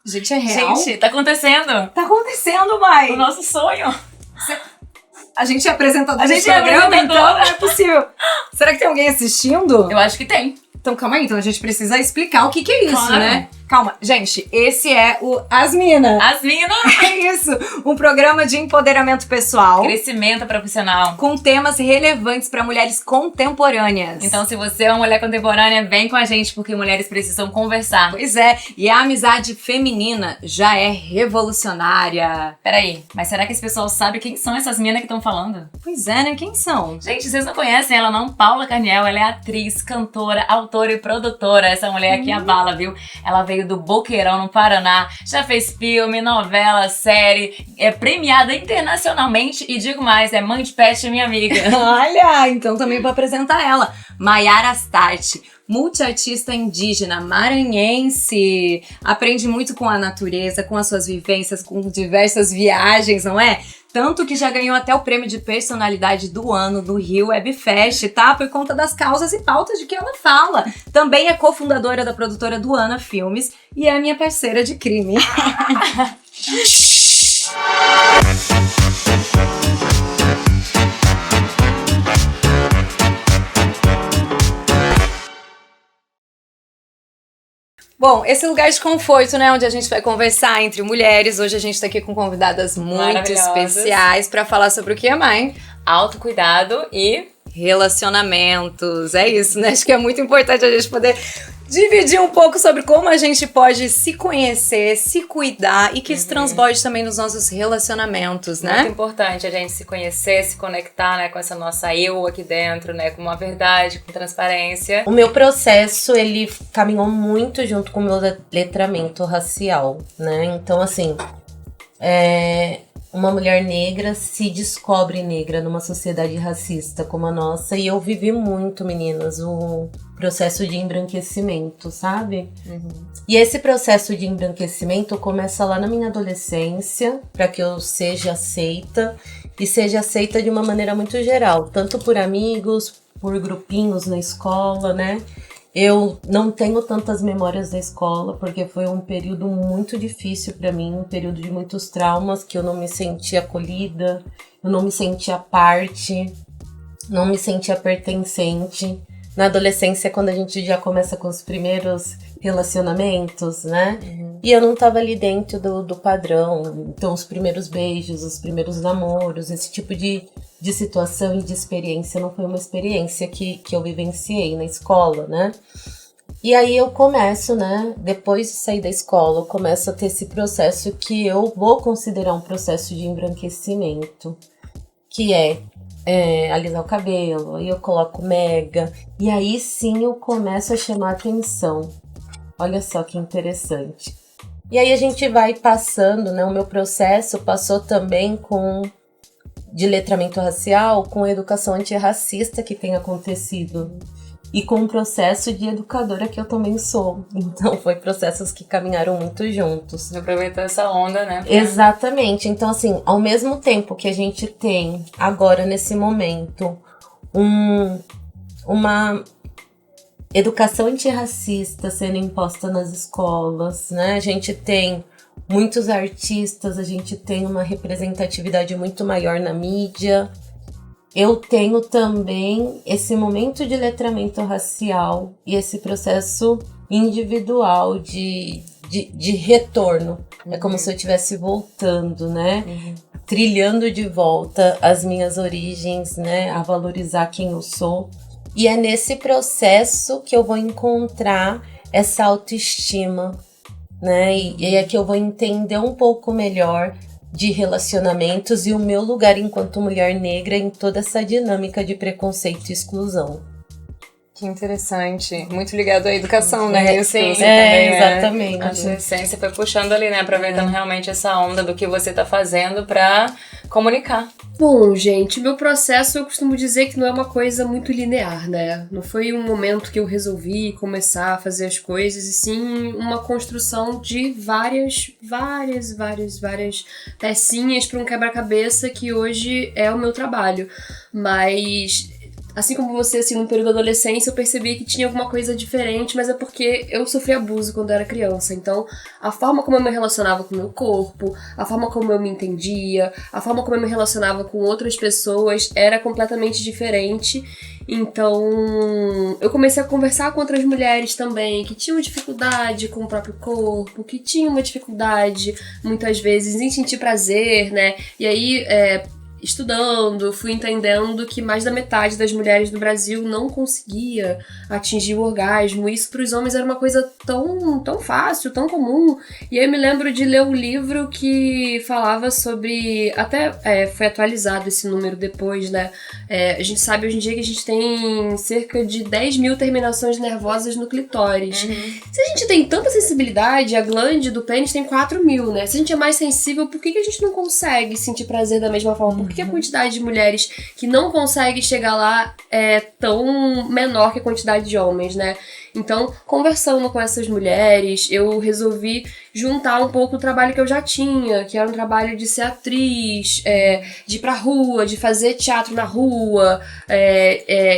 Gente, é real? Gente, tá acontecendo. Tá acontecendo, mãe. O nosso sonho. A gente é apresentadora A gente desse é programa, apresentadora. então não é possível. Será que tem alguém assistindo? Eu acho que tem. Então calma aí, então a gente precisa explicar o que é isso, Claro. né? Calma, gente, esse é o As Minas. As minas. É isso, um programa de empoderamento pessoal Crescimento profissional. com temas relevantes para mulheres contemporâneas. Então, se você é uma mulher contemporânea, vem com a gente, porque mulheres precisam conversar. Pois é, e a amizade feminina já é revolucionária. Peraí, mas será que esse pessoal sabe quem são essas minas que estão falando? Pois é, né? Quem são? Gente, vocês não conhecem ela não? Paula Carniel, ela é atriz, cantora, autora e produtora. Essa mulher aqui abala, viu? Ela veio do Boqueirão, no Paraná, já fez filme, novela, série, é premiada internacionalmente e digo mais, é mãe de pet, minha amiga. Olha, então também vou apresentar ela. Maiara Astarte, multiartista indígena maranhense. Aprende muito com a natureza, com as suas vivências, com diversas viagens, não é? Tanto que já ganhou até o prêmio de personalidade do ano do Rio Webfest, tá? Por conta das causas e pautas de que ela fala. Também é cofundadora da produtora Duana Filmes e é minha parceira de crime. Bom, esse lugar de conforto, né, onde a gente vai conversar entre mulheres. Hoje a gente tá aqui com convidadas muito Maravilhosas. especiais pra falar sobre o que, mãe? Autocuidado e Relacionamentos. É isso, né? Acho que é muito importante a gente poder dividir um pouco sobre como a gente pode se conhecer, se cuidar e que isso transborde também nos nossos relacionamentos, muito né? importante a gente se conhecer, se conectar, né, com essa nossa eu aqui dentro, né, com uma verdade, com transparência. O meu processo, ele caminhou muito junto com o meu letramento racial, né? Então, assim, uma mulher negra se descobre negra numa sociedade racista como a nossa. E eu vivi muito, meninas, o processo de embranquecimento, sabe? E esse processo de embranquecimento começa lá na minha adolescência, para que eu seja aceita, e seja aceita de uma maneira muito geral, tanto por amigos, por grupinhos na escola, né? Eu não tenho tantas memórias da escola, porque foi um período muito difícil para mim, um período de muitos traumas, que eu não me sentia acolhida, eu não me sentia parte, não me sentia pertencente. Na adolescência, quando a gente já começa com os primeiros relacionamentos, né? E eu não tava ali dentro do padrão. Então, os primeiros beijos, os primeiros namoros, esse tipo de situação e de experiência não foi uma experiência que eu vivenciei na escola, né? E aí eu começo, né? Depois de sair da escola, eu começo a ter esse processo que eu vou considerar um processo de embranquecimento, que é alisar o cabelo, aí eu coloco mega, e aí sim eu começo a chamar atenção. Olha só que interessante. E aí a gente vai passando, né? O meu processo passou também de letramento racial com a educação antirracista que tem acontecido. E com o processo de educadora que eu também sou. Então, foi processos que caminharam muito juntos. Aproveitar essa onda, né? Exatamente. Então, assim, ao mesmo tempo que a gente tem agora, nesse momento, uma educação antirracista sendo imposta nas escolas, né? A gente tem muitos artistas, a gente tem uma representatividade muito maior na mídia. Eu tenho também esse momento de letramento racial e esse processo individual de retorno. É como se eu estivesse voltando, né? Trilhando de volta as minhas origens, né? A valorizar quem eu sou. E é nesse processo que eu vou encontrar essa autoestima, né? E é que eu vou entender um pouco melhor de relacionamentos e o meu lugar enquanto mulher negra em toda essa dinâmica de preconceito e exclusão. Que interessante. Muito ligado à educação, né? Sim, Também, exatamente. A sua essência foi puxando ali, né? Aproveitando realmente essa onda do que você tá fazendo pra comunicar. Bom, gente, meu processo eu costumo dizer que não é uma coisa muito linear, né? Não foi um momento que eu resolvi começar a fazer as coisas, e sim uma construção de várias pecinhas para um quebra-cabeça que hoje é o meu trabalho. Mas assim como você, assim, no período da adolescência, eu percebi que tinha alguma coisa diferente, mas é porque eu sofri abuso quando eu era criança. Então, a forma como eu me relacionava com o meu corpo, a forma como eu me entendia, a forma como eu me relacionava com outras pessoas era completamente diferente. Então, eu comecei a conversar com outras mulheres também que tinham dificuldade com o próprio corpo, que tinham uma dificuldade, muitas vezes, em sentir prazer, né? E aí, estudando, fui entendendo que mais da metade das mulheres do Brasil não conseguia atingir o orgasmo. Isso para os homens era uma coisa tão fácil, tão comum. E aí eu me lembro de ler um livro que falava sobre... Até foi atualizado esse número depois, né? A gente sabe hoje em dia que a gente tem cerca de 10 mil terminações nervosas no clitóris. Se a gente tem tanta sensibilidade, a glande do pênis tem 4 mil, né? Se a gente é mais sensível, por que a gente não consegue sentir prazer da mesma forma? Por que a quantidade de mulheres que não conseguem chegar lá é tão menor que a quantidade de homens, né? Então, conversando com essas mulheres, eu resolvi juntar um pouco o trabalho que eu já tinha, que era um trabalho de ser atriz, de ir pra rua, de fazer teatro na rua.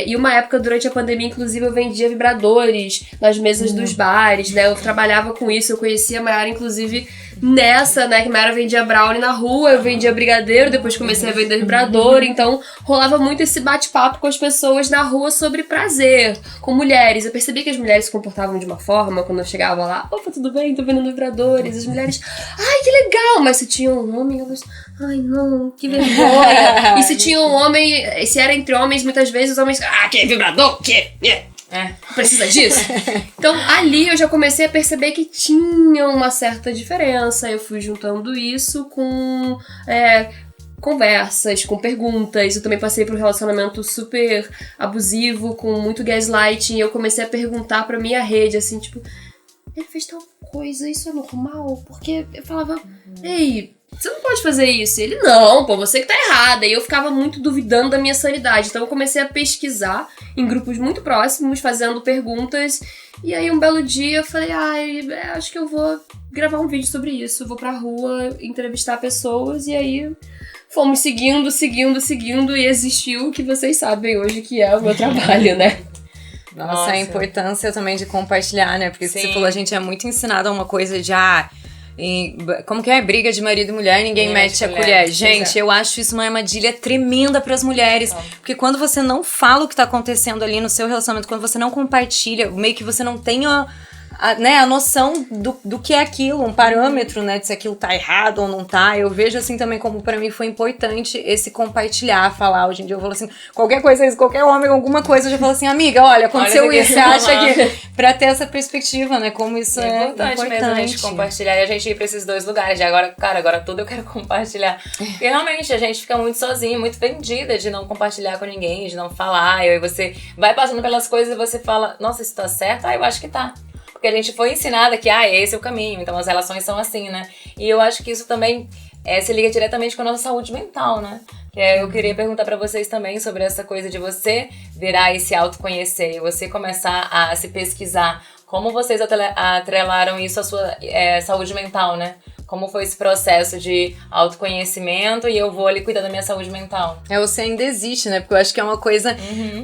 E uma época, durante a pandemia, inclusive, eu vendia vibradores nas mesas dos bares, né? Eu trabalhava com isso, eu conhecia a Mayara, inclusive, nessa, né? Que a Mayara vendia brownie na rua, eu vendia brigadeiro, depois comecei a vender vibrador. Então, rolava muito esse bate-papo com as pessoas na rua sobre prazer, com mulheres. Eu percebi que as mulheres se comportavam de uma forma quando eu chegava lá, opa, tudo bem, tô vendendo vibradores. As mulheres, ai, que legal! Mas se tinha um homem, elas, ai, não, que vergonha. E se tinha um homem, se era entre homens, muitas vezes os homens, que vibrador? Que? Precisa disso? Então, ali eu já comecei a perceber que tinha uma certa diferença. Eu fui juntando isso com conversas, com perguntas. Eu também passei por um relacionamento super abusivo, com muito gaslighting. E eu comecei a perguntar pra minha rede, assim, tipo, ele fez tal coisa, isso é normal? Porque eu falava, ei, você não pode fazer isso. E ele, não, pô, você que tá errada. E eu ficava muito duvidando da minha sanidade. Então eu comecei a pesquisar em grupos muito próximos, fazendo perguntas. E aí um belo dia eu falei, acho que eu vou gravar um vídeo sobre isso. Eu vou pra rua entrevistar pessoas. E aí fomos seguindo. E existiu o que vocês sabem hoje que é o meu trabalho, né? Nossa, a importância também de compartilhar, né? Porque Sim. você falou, a gente é muito ensinado a uma coisa de, como que é? Briga de marido e mulher, ninguém mete a colher. Gente, eu acho isso uma armadilha tremenda pras mulheres. Porque quando você não fala o que tá acontecendo ali no seu relacionamento, quando você não compartilha, meio que você não tem a noção do que é aquilo, um parâmetro, né, de se aquilo tá errado ou não tá. Eu vejo assim também como pra mim foi importante esse compartilhar, falar. Hoje em dia eu falo assim, qualquer coisa, qualquer homem, alguma coisa, eu já falo assim, amiga, olha, aconteceu isso, você acha que... Pra ter essa perspectiva, né, como isso é importante mesmo a gente compartilhar e a gente ir pra esses dois lugares. E agora tudo eu quero compartilhar. Porque realmente a gente fica muito sozinha, muito vendida de não compartilhar com ninguém, de não falar. E aí você vai passando pelas coisas e você fala, nossa, isso tá certo? Eu acho que tá. Porque a gente foi ensinada que, esse é o caminho, então as relações são assim, né? E eu acho que isso também se liga diretamente com a nossa saúde mental, né? Eu queria perguntar pra vocês também sobre essa coisa de você virar e se autoconhecer, e você começar a se pesquisar. Como vocês atrelaram isso à sua saúde mental, né? Como foi esse processo de autoconhecimento e eu vou ali cuidar da minha saúde mental? Você ainda existe, né? Porque eu acho que é uma coisa,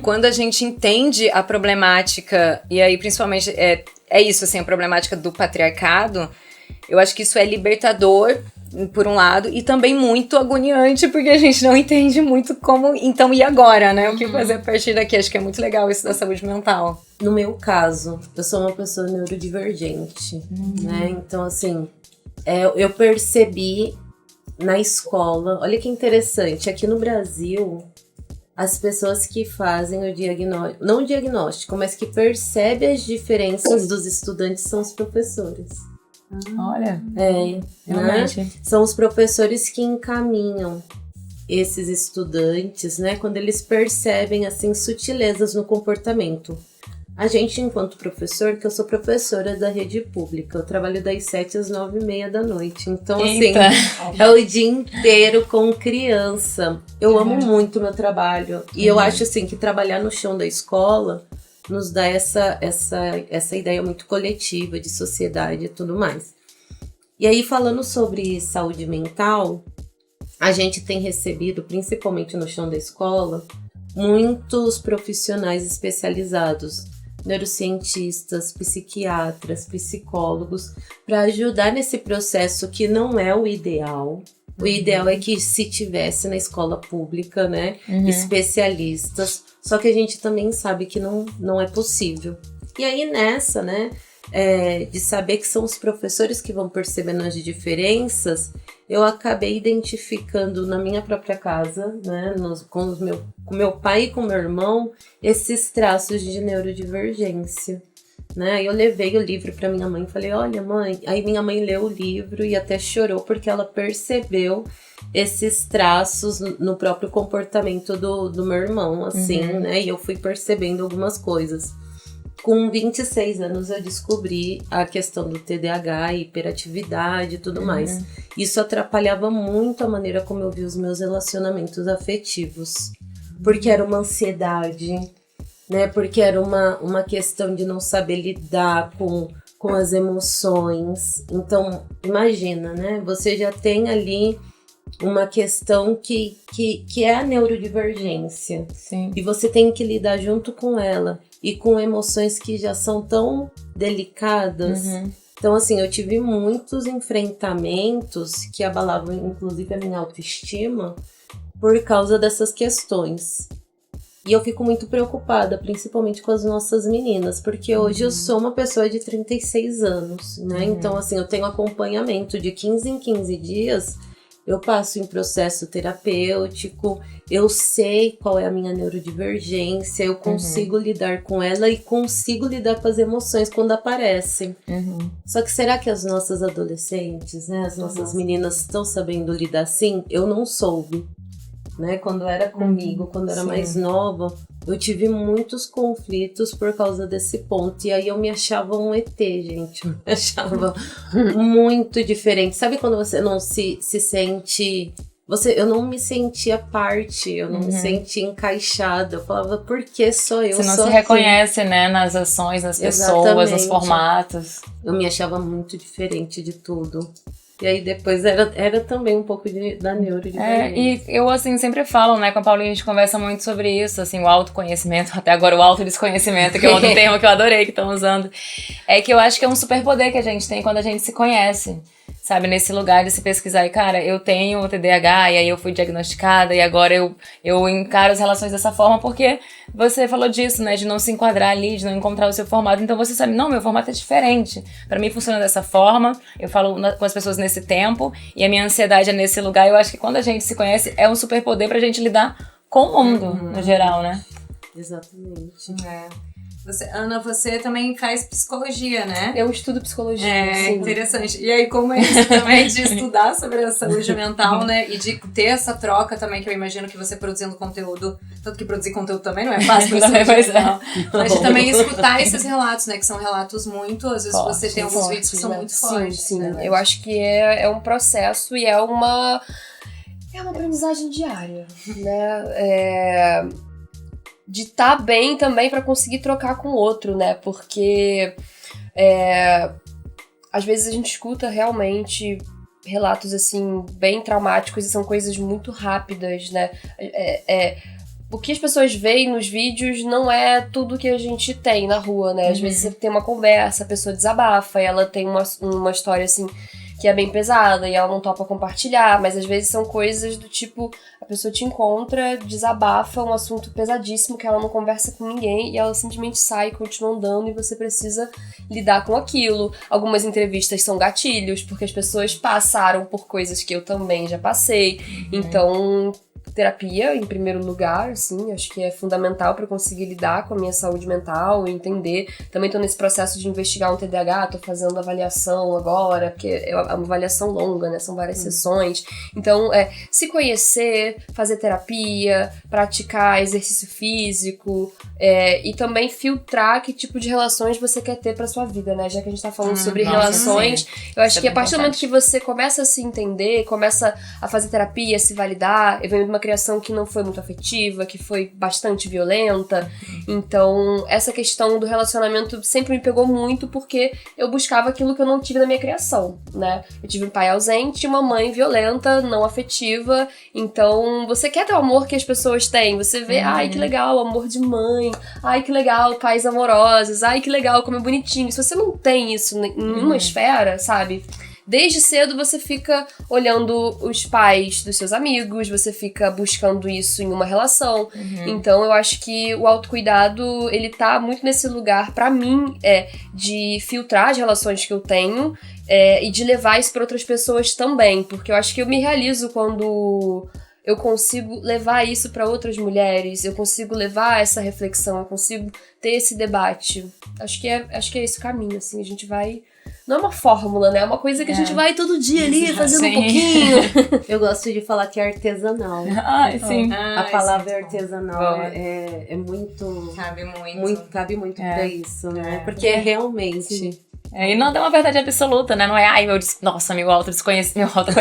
quando a gente entende a problemática, e aí principalmente é isso, assim, a problemática do patriarcado, eu acho que isso é libertador, por um lado, e também muito agoniante, porque a gente não entende muito como, então, e agora, né? O que fazer a partir daqui? Acho que é muito legal isso da saúde mental. No meu caso, eu sou uma pessoa neurodivergente, né? Então, assim, eu percebi na escola, olha que interessante, aqui no Brasil, as pessoas que fazem o diagnóstico, não o diagnóstico, mas que percebem as diferenças dos estudantes são os professores. Olha, realmente. Né? São os professores que encaminham esses estudantes, né? Quando eles percebem, assim, sutilezas no comportamento. A gente, enquanto professor, que eu sou professora da rede pública, eu trabalho das 7 às 9h30 da noite. Então, assim, é o dia inteiro com criança. Eu amo muito o meu trabalho. E eu acho, assim, que trabalhar no chão da escola nos dá essa ideia muito coletiva de sociedade e tudo mais. E aí, falando sobre saúde mental, a gente tem recebido, principalmente no chão da escola, muitos profissionais especializados, neurocientistas, psiquiatras, psicólogos, para ajudar nesse processo que não é o ideal. O ideal é que se tivesse na escola pública, né, especialistas, só que a gente também sabe que não é possível. E aí nessa, né, de saber que são os professores que vão percebendo as diferenças, eu acabei identificando na minha própria casa, né, com meu pai e com meu irmão, esses traços de neurodivergência. Né? Eu levei o livro para minha mãe e falei, olha mãe, aí minha mãe leu o livro e até chorou porque ela percebeu esses traços no próprio comportamento do meu irmão, assim, né? E eu fui percebendo algumas coisas. Com 26 anos eu descobri a questão do TDAH, hiperatividade e tudo mais. Isso atrapalhava muito a maneira como eu via os meus relacionamentos afetivos, porque era uma ansiedade, né? Porque era uma questão de não saber lidar com as emoções. Então, imagina, né? Você já tem ali uma questão que é a neurodivergência. Sim. E você tem que lidar junto com ela e com emoções que já são tão delicadas. Então, assim, eu tive muitos enfrentamentos que abalavam, inclusive, a minha autoestima por causa dessas questões. E eu fico muito preocupada, principalmente com as nossas meninas, porque hoje eu sou uma pessoa de 36 anos, né? Então, assim, eu tenho acompanhamento de 15 em 15 dias, eu passo em processo terapêutico, eu sei qual é a minha neurodivergência, eu consigo lidar com ela e consigo lidar com as emoções quando aparecem. Só que será que as nossas adolescentes, né, as nossas meninas estão sabendo lidar assim? Eu não soube. Né? Quando era comigo, quando era mais nova, eu tive muitos conflitos por causa desse ponto. E aí eu me achava um ET, gente. Eu me achava muito diferente. Sabe quando você não se sente... Eu não me sentia parte, eu não me sentia encaixada. Eu falava, por que só eu? Você não sou se assim? reconhece, né, nas ações, nas pessoas, Exatamente. nos formatos. Eu me achava muito diferente de tudo. E aí depois era também um pouco da neurodivergência. E eu, assim, sempre falo, né, com a Paulinha, a gente conversa muito sobre isso, assim, o autoconhecimento, até agora o autodesconhecimento, que é outro termo que eu adorei que estão usando. É que eu acho que é um superpoder que a gente tem quando a gente se conhece, sabe, nesse lugar de se pesquisar. E, cara, eu tenho o TDAH, e aí eu fui diagnosticada, e agora eu encaro as relações dessa forma, porque você falou disso, né, de não se enquadrar ali, de não encontrar o seu formato. Então você sabe, não, meu formato é diferente. Pra mim funciona dessa forma, eu falo com as pessoas nesse tempo, e a minha ansiedade é nesse lugar. Eu acho que quando a gente se conhece, é um superpoder pra gente lidar com o mundo, no geral, né? Exatamente. Ana, você também faz psicologia, né? Eu estudo psicologia. É sim. interessante. E aí, como é isso também de estudar sobre a saúde mental, né? E de ter essa troca também, que eu imagino que você produzindo conteúdo, tanto que produzir conteúdo também não é fácil pra saúde mental, mas de também escutar esses relatos, né? Que são relatos muito, às vezes você tem alguns vídeos que são muito fortes. Sim. Né? Eu acho que é um processo e é uma aprendizagem diária, né? De estar bem também para conseguir trocar com o outro, né? Porque às vezes a gente escuta realmente relatos assim bem traumáticos e são coisas muito rápidas, né? O que as pessoas veem nos vídeos não é tudo que a gente tem na rua, né? Às vezes você tem uma conversa, a pessoa desabafa e ela tem uma história assim que é bem pesada e ela não topa compartilhar, mas às vezes são coisas do tipo, a pessoa te encontra, desabafa um assunto pesadíssimo que ela não conversa com ninguém e ela simplesmente sai, continua andando e você precisa lidar com aquilo. Algumas entrevistas são gatilhos, porque as pessoas passaram por coisas que eu também já passei, então... terapia, em primeiro lugar, assim, acho que é fundamental para conseguir lidar com a minha saúde mental e entender. Também tô nesse processo de investigar um TDAH, tô fazendo avaliação agora, porque é uma avaliação longa, né, são várias sessões. Então, se conhecer, fazer terapia, praticar exercício físico, e também filtrar que tipo de relações você quer ter pra sua vida, né, já que a gente tá falando sobre relações, sim. Eu acho que a partir do momento que você começa a se entender, começa a fazer terapia, se validar, eu venho de uma criação que não foi muito afetiva, que foi bastante violenta. Então, essa questão do relacionamento sempre me pegou muito porque eu buscava aquilo que eu não tive na minha criação, né? Eu tive um pai ausente e uma mãe violenta, não afetiva. Então, você quer ter o amor que as pessoas têm. Você vê, ai, que legal, amor de mãe. Ai, que legal, pais amorosos. Ai, que legal, como é bonitinho. Se você não tem isso em uma esfera, sabe? Desde cedo você fica olhando os pais dos seus amigos, você fica buscando isso em uma relação. Então eu acho que o autocuidado, ele tá muito nesse lugar, pra mim, de filtrar as relações que eu tenho e de levar isso pra outras pessoas também. Porque eu acho que eu me realizo quando eu consigo levar isso pra outras mulheres, eu consigo levar essa reflexão, eu consigo ter esse debate. Acho que é esse o caminho, assim, a gente vai... Não é uma fórmula, né? É uma coisa que a gente vai todo dia ali fazendo um pouquinho. Eu gosto de falar que é artesanal. Ai, sim. A palavra artesanal é muito... Cabe muito. Pra isso, né? Porque realmente... E não tem uma verdade absoluta, né? Não é, ai, nossa, meu autoconhecimento.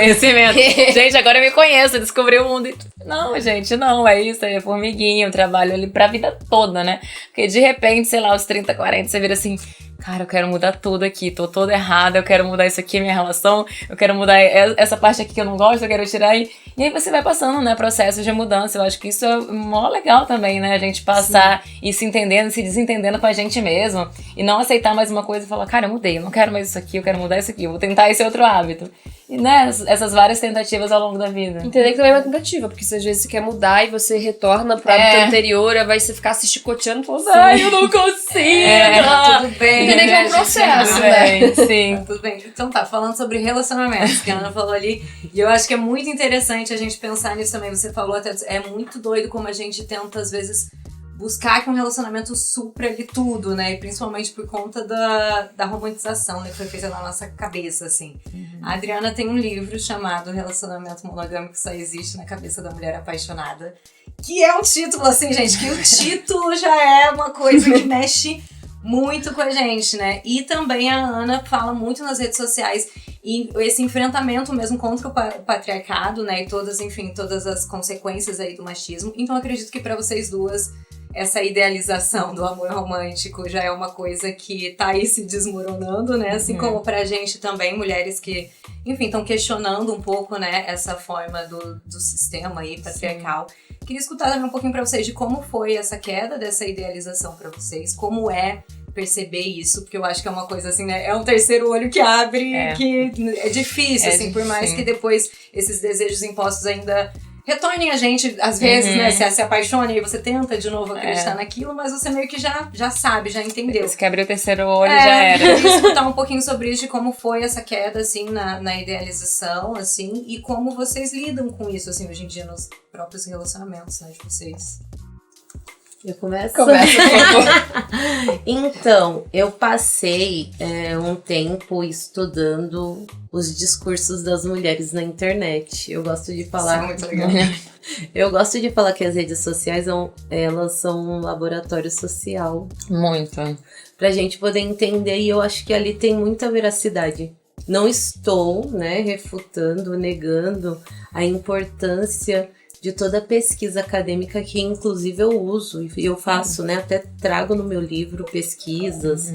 Gente, agora eu me conheço, descobri o mundo. Não, gente, não, é isso, é formiguinha, eu trabalho ali pra vida toda, né? Porque de repente, sei lá, aos 30, 40, você vira assim, cara, eu quero mudar tudo aqui, tô toda errada, eu quero mudar isso aqui, minha relação, eu quero mudar essa parte aqui que eu não gosto, eu quero tirar. E aí você vai passando, né, processos de mudança. Eu acho que isso é mó legal também, né? A gente passar e se entendendo, se desentendendo com a gente mesmo. E não aceitar mais uma coisa e falar, cara, eu mudei, eu não quero mais isso aqui, eu quero mudar isso aqui, eu vou tentar esse outro hábito. E, né, essas várias tentativas ao longo da vida. Entender que também é uma tentativa, porque se às vezes você quer mudar e você retorna pro hábito anterior, vai você ficar se chicoteando e falando, ai, eu não consigo. Tudo bem. Entender que é um processo, Tudo né? bem, sim. Tudo bem. Então tá, falando sobre relacionamentos, que a Ana falou ali, e eu acho que é muito interessante a gente pensar nisso também. Você falou até, é muito doido como a gente tenta, às vezes, buscar que um relacionamento supra ali tudo, né? E principalmente por conta da romantização, né? Que foi feita na nossa cabeça, assim. A Adriana tem um livro chamado Relacionamento Monogâmico Só Existe na Cabeça da Mulher Apaixonada, que é um título, assim, gente, que o título já é uma coisa que mexe muito com a gente, né? E também a Ana fala muito nas redes sociais e esse enfrentamento mesmo contra o patriarcado, né? E todas as consequências aí do machismo. Então eu acredito que pra vocês duas essa idealização do amor romântico já é uma coisa que tá aí se desmoronando, né? Assim como pra gente também, mulheres que, enfim, estão questionando um pouco, né, essa forma do sistema aí patriarcal. Queria escutar também um pouquinho pra vocês de como foi essa queda dessa idealização pra vocês, como é perceber isso, porque eu acho que é uma coisa assim, né? É um terceiro olho que abre, que é difícil, assim, por mais que depois esses desejos impostos ainda retornem a gente, às vezes, né? Você se apaixona e você tenta de novo acreditar naquilo, mas você meio que já sabe, já entendeu. Se abriu o terceiro olho, já era. Eu queria escutar um pouquinho sobre isso, de como foi essa queda, assim, na idealização, assim, e como vocês lidam com isso, assim, hoje em dia, nos próprios relacionamentos, né, de vocês. Eu começo? Começa, por favor. Então, eu passei um tempo estudando os discursos das mulheres na internet. Eu gosto de falar... Isso é muito legal. Eu gosto de falar que as redes sociais, elas são um laboratório social. Muito. Pra gente poder entender, e eu acho que ali tem muita veracidade. Não estou, né, refutando, negando a importância de toda a pesquisa acadêmica que inclusive eu uso e eu faço, né? Até trago no meu livro pesquisas,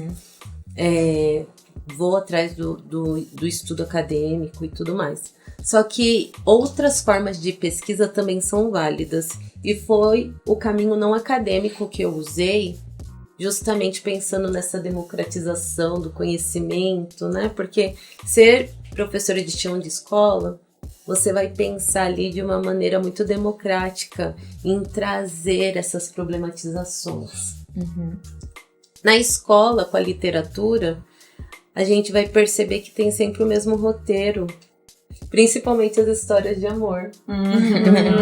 vou atrás do estudo acadêmico e tudo mais. Só que outras formas de pesquisa também são válidas e foi o caminho não acadêmico que eu usei, justamente pensando nessa democratização do conhecimento, né? Porque ser professora de chão de escola, você vai pensar ali de uma maneira muito democrática em trazer essas problematizações. Na escola, com a literatura, a gente vai perceber que tem sempre o mesmo roteiro, principalmente as histórias de amor.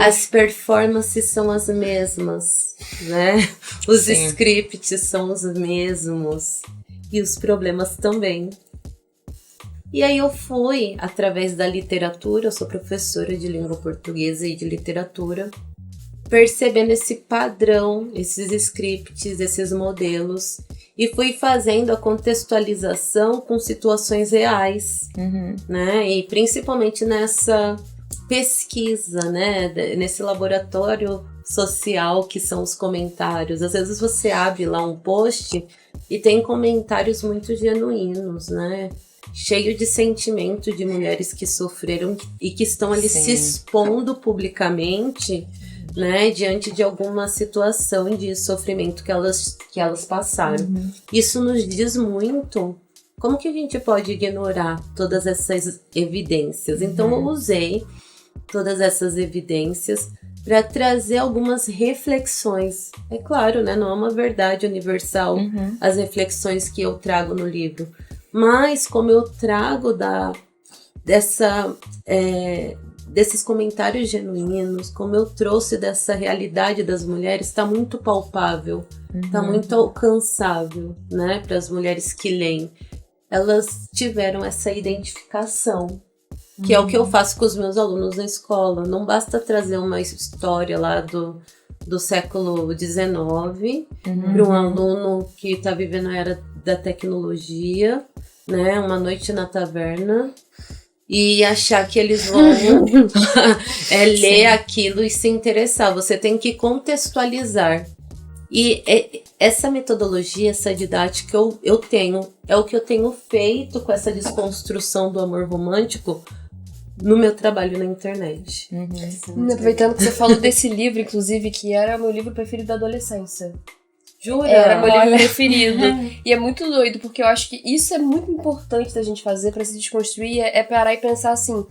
As performances são as mesmas, né? Os scripts são os mesmos e os problemas também. E aí eu fui, através da literatura, eu sou professora de língua portuguesa e de literatura, percebendo esse padrão, esses scripts, esses modelos, e fui fazendo a contextualização com situações reais, né? E principalmente nessa pesquisa, né? Nesse laboratório social que são os comentários. Às vezes você abre lá um post e tem comentários muito genuínos, né? Cheio de sentimento de mulheres que sofreram e que estão ali se expondo publicamente, né? Diante de alguma situação de sofrimento que elas passaram. Isso nos diz muito como que a gente pode ignorar todas essas evidências. Então eu usei todas essas evidências para trazer algumas reflexões. É claro, né? Não é uma verdade universal as reflexões que eu trago no livro. Mas como eu trago desses comentários genuínos, como eu trouxe dessa realidade das mulheres, está muito palpável, está muito alcançável, né? Para as mulheres que leem. Elas tiveram essa identificação. Que é o que eu faço com os meus alunos na escola. Não basta trazer uma história lá do século XIX para um aluno que está vivendo a era da tecnologia, né? Uma noite na taverna, e achar que eles vão ler aquilo e se interessar. Você tem que contextualizar. E essa metodologia, essa didática eu tenho, é o que eu tenho feito com essa desconstrução do amor romântico no meu trabalho na internet. Aproveitando que você falou desse livro, inclusive, que era o meu livro preferido da adolescência. Jura? Era meu livro preferido. E é muito doido, porque eu acho que isso é muito importante da gente fazer pra se desconstruir, é parar e pensar assim,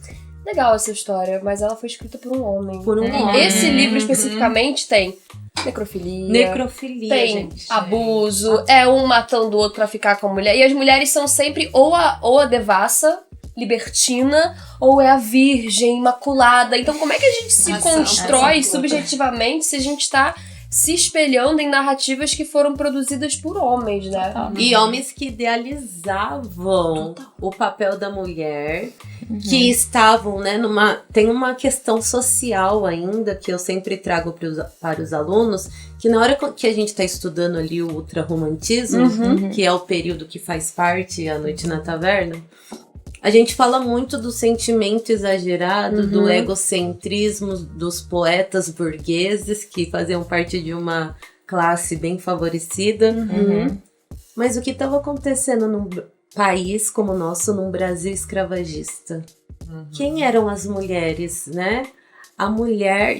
legal essa história, mas ela foi escrita por um homem. Por um homem. Esse livro especificamente tem necrofilia, tem gente. abuso, é um matando o outro pra ficar com a mulher. E as mulheres são sempre ou a devassa, libertina, ou é a virgem, imaculada. Então como é que a gente se constrói subjetivamente se a gente tá se espelhando em narrativas que foram produzidas por homens, né? E homens que idealizavam o papel da mulher, que estavam, né, tem uma questão social ainda, que eu sempre trago para os alunos, que na hora que a gente está estudando ali o ultrarromantismo, que é o período que faz parte A Noite na Taverna, a gente fala muito do sentimento exagerado, do egocentrismo dos poetas burgueses que faziam parte de uma classe bem favorecida. Mas o que estava acontecendo num país como o nosso, num Brasil escravagista? Quem eram as mulheres, né?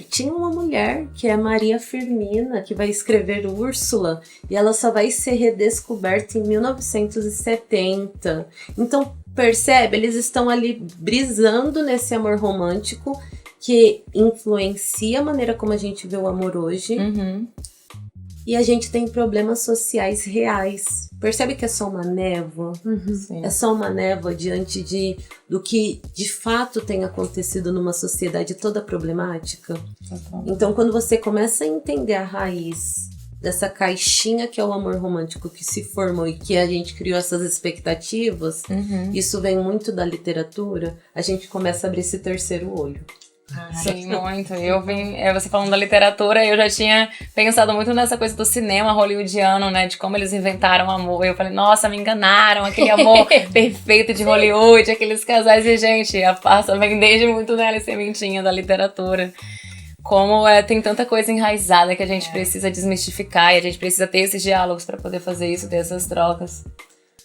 Tinha uma mulher que é Maria Firmina, que vai escrever Úrsula, e ela só vai ser redescoberta em 1970. Então, percebe? Eles estão ali brisando nesse amor romântico que influencia a maneira como a gente vê o amor hoje. E a gente tem problemas sociais reais. Percebe que é só uma névoa? É só uma névoa diante do que de fato tem acontecido numa sociedade toda problemática. Então, quando você começa a entender a raiz dessa caixinha que é o amor romântico que se formou e que a gente criou essas expectativas, isso vem muito da literatura, a gente começa a abrir esse terceiro olho. Sim, muito. Você falando da literatura, eu já tinha pensado muito nessa coisa do cinema hollywoodiano, né? De como eles inventaram amor. Eu falei, nossa, me enganaram, aquele amor perfeito de Hollywood, aqueles casais. E, gente, a farsa vem desde muito nela, sementinha da literatura. Como tem tanta coisa enraizada que a gente precisa desmistificar, e a gente precisa ter esses diálogos para poder fazer isso, ter essas trocas.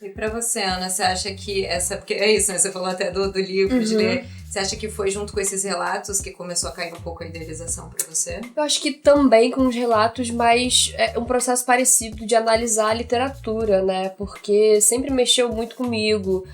E pra você, Ana, você acha que porque é isso, né? Você falou até do livro, de ler. Você acha que foi junto com esses relatos que começou a cair um pouco a idealização pra você? Eu acho que também com os relatos, mas é um processo parecido de analisar a literatura, né? Porque sempre mexeu muito comigo.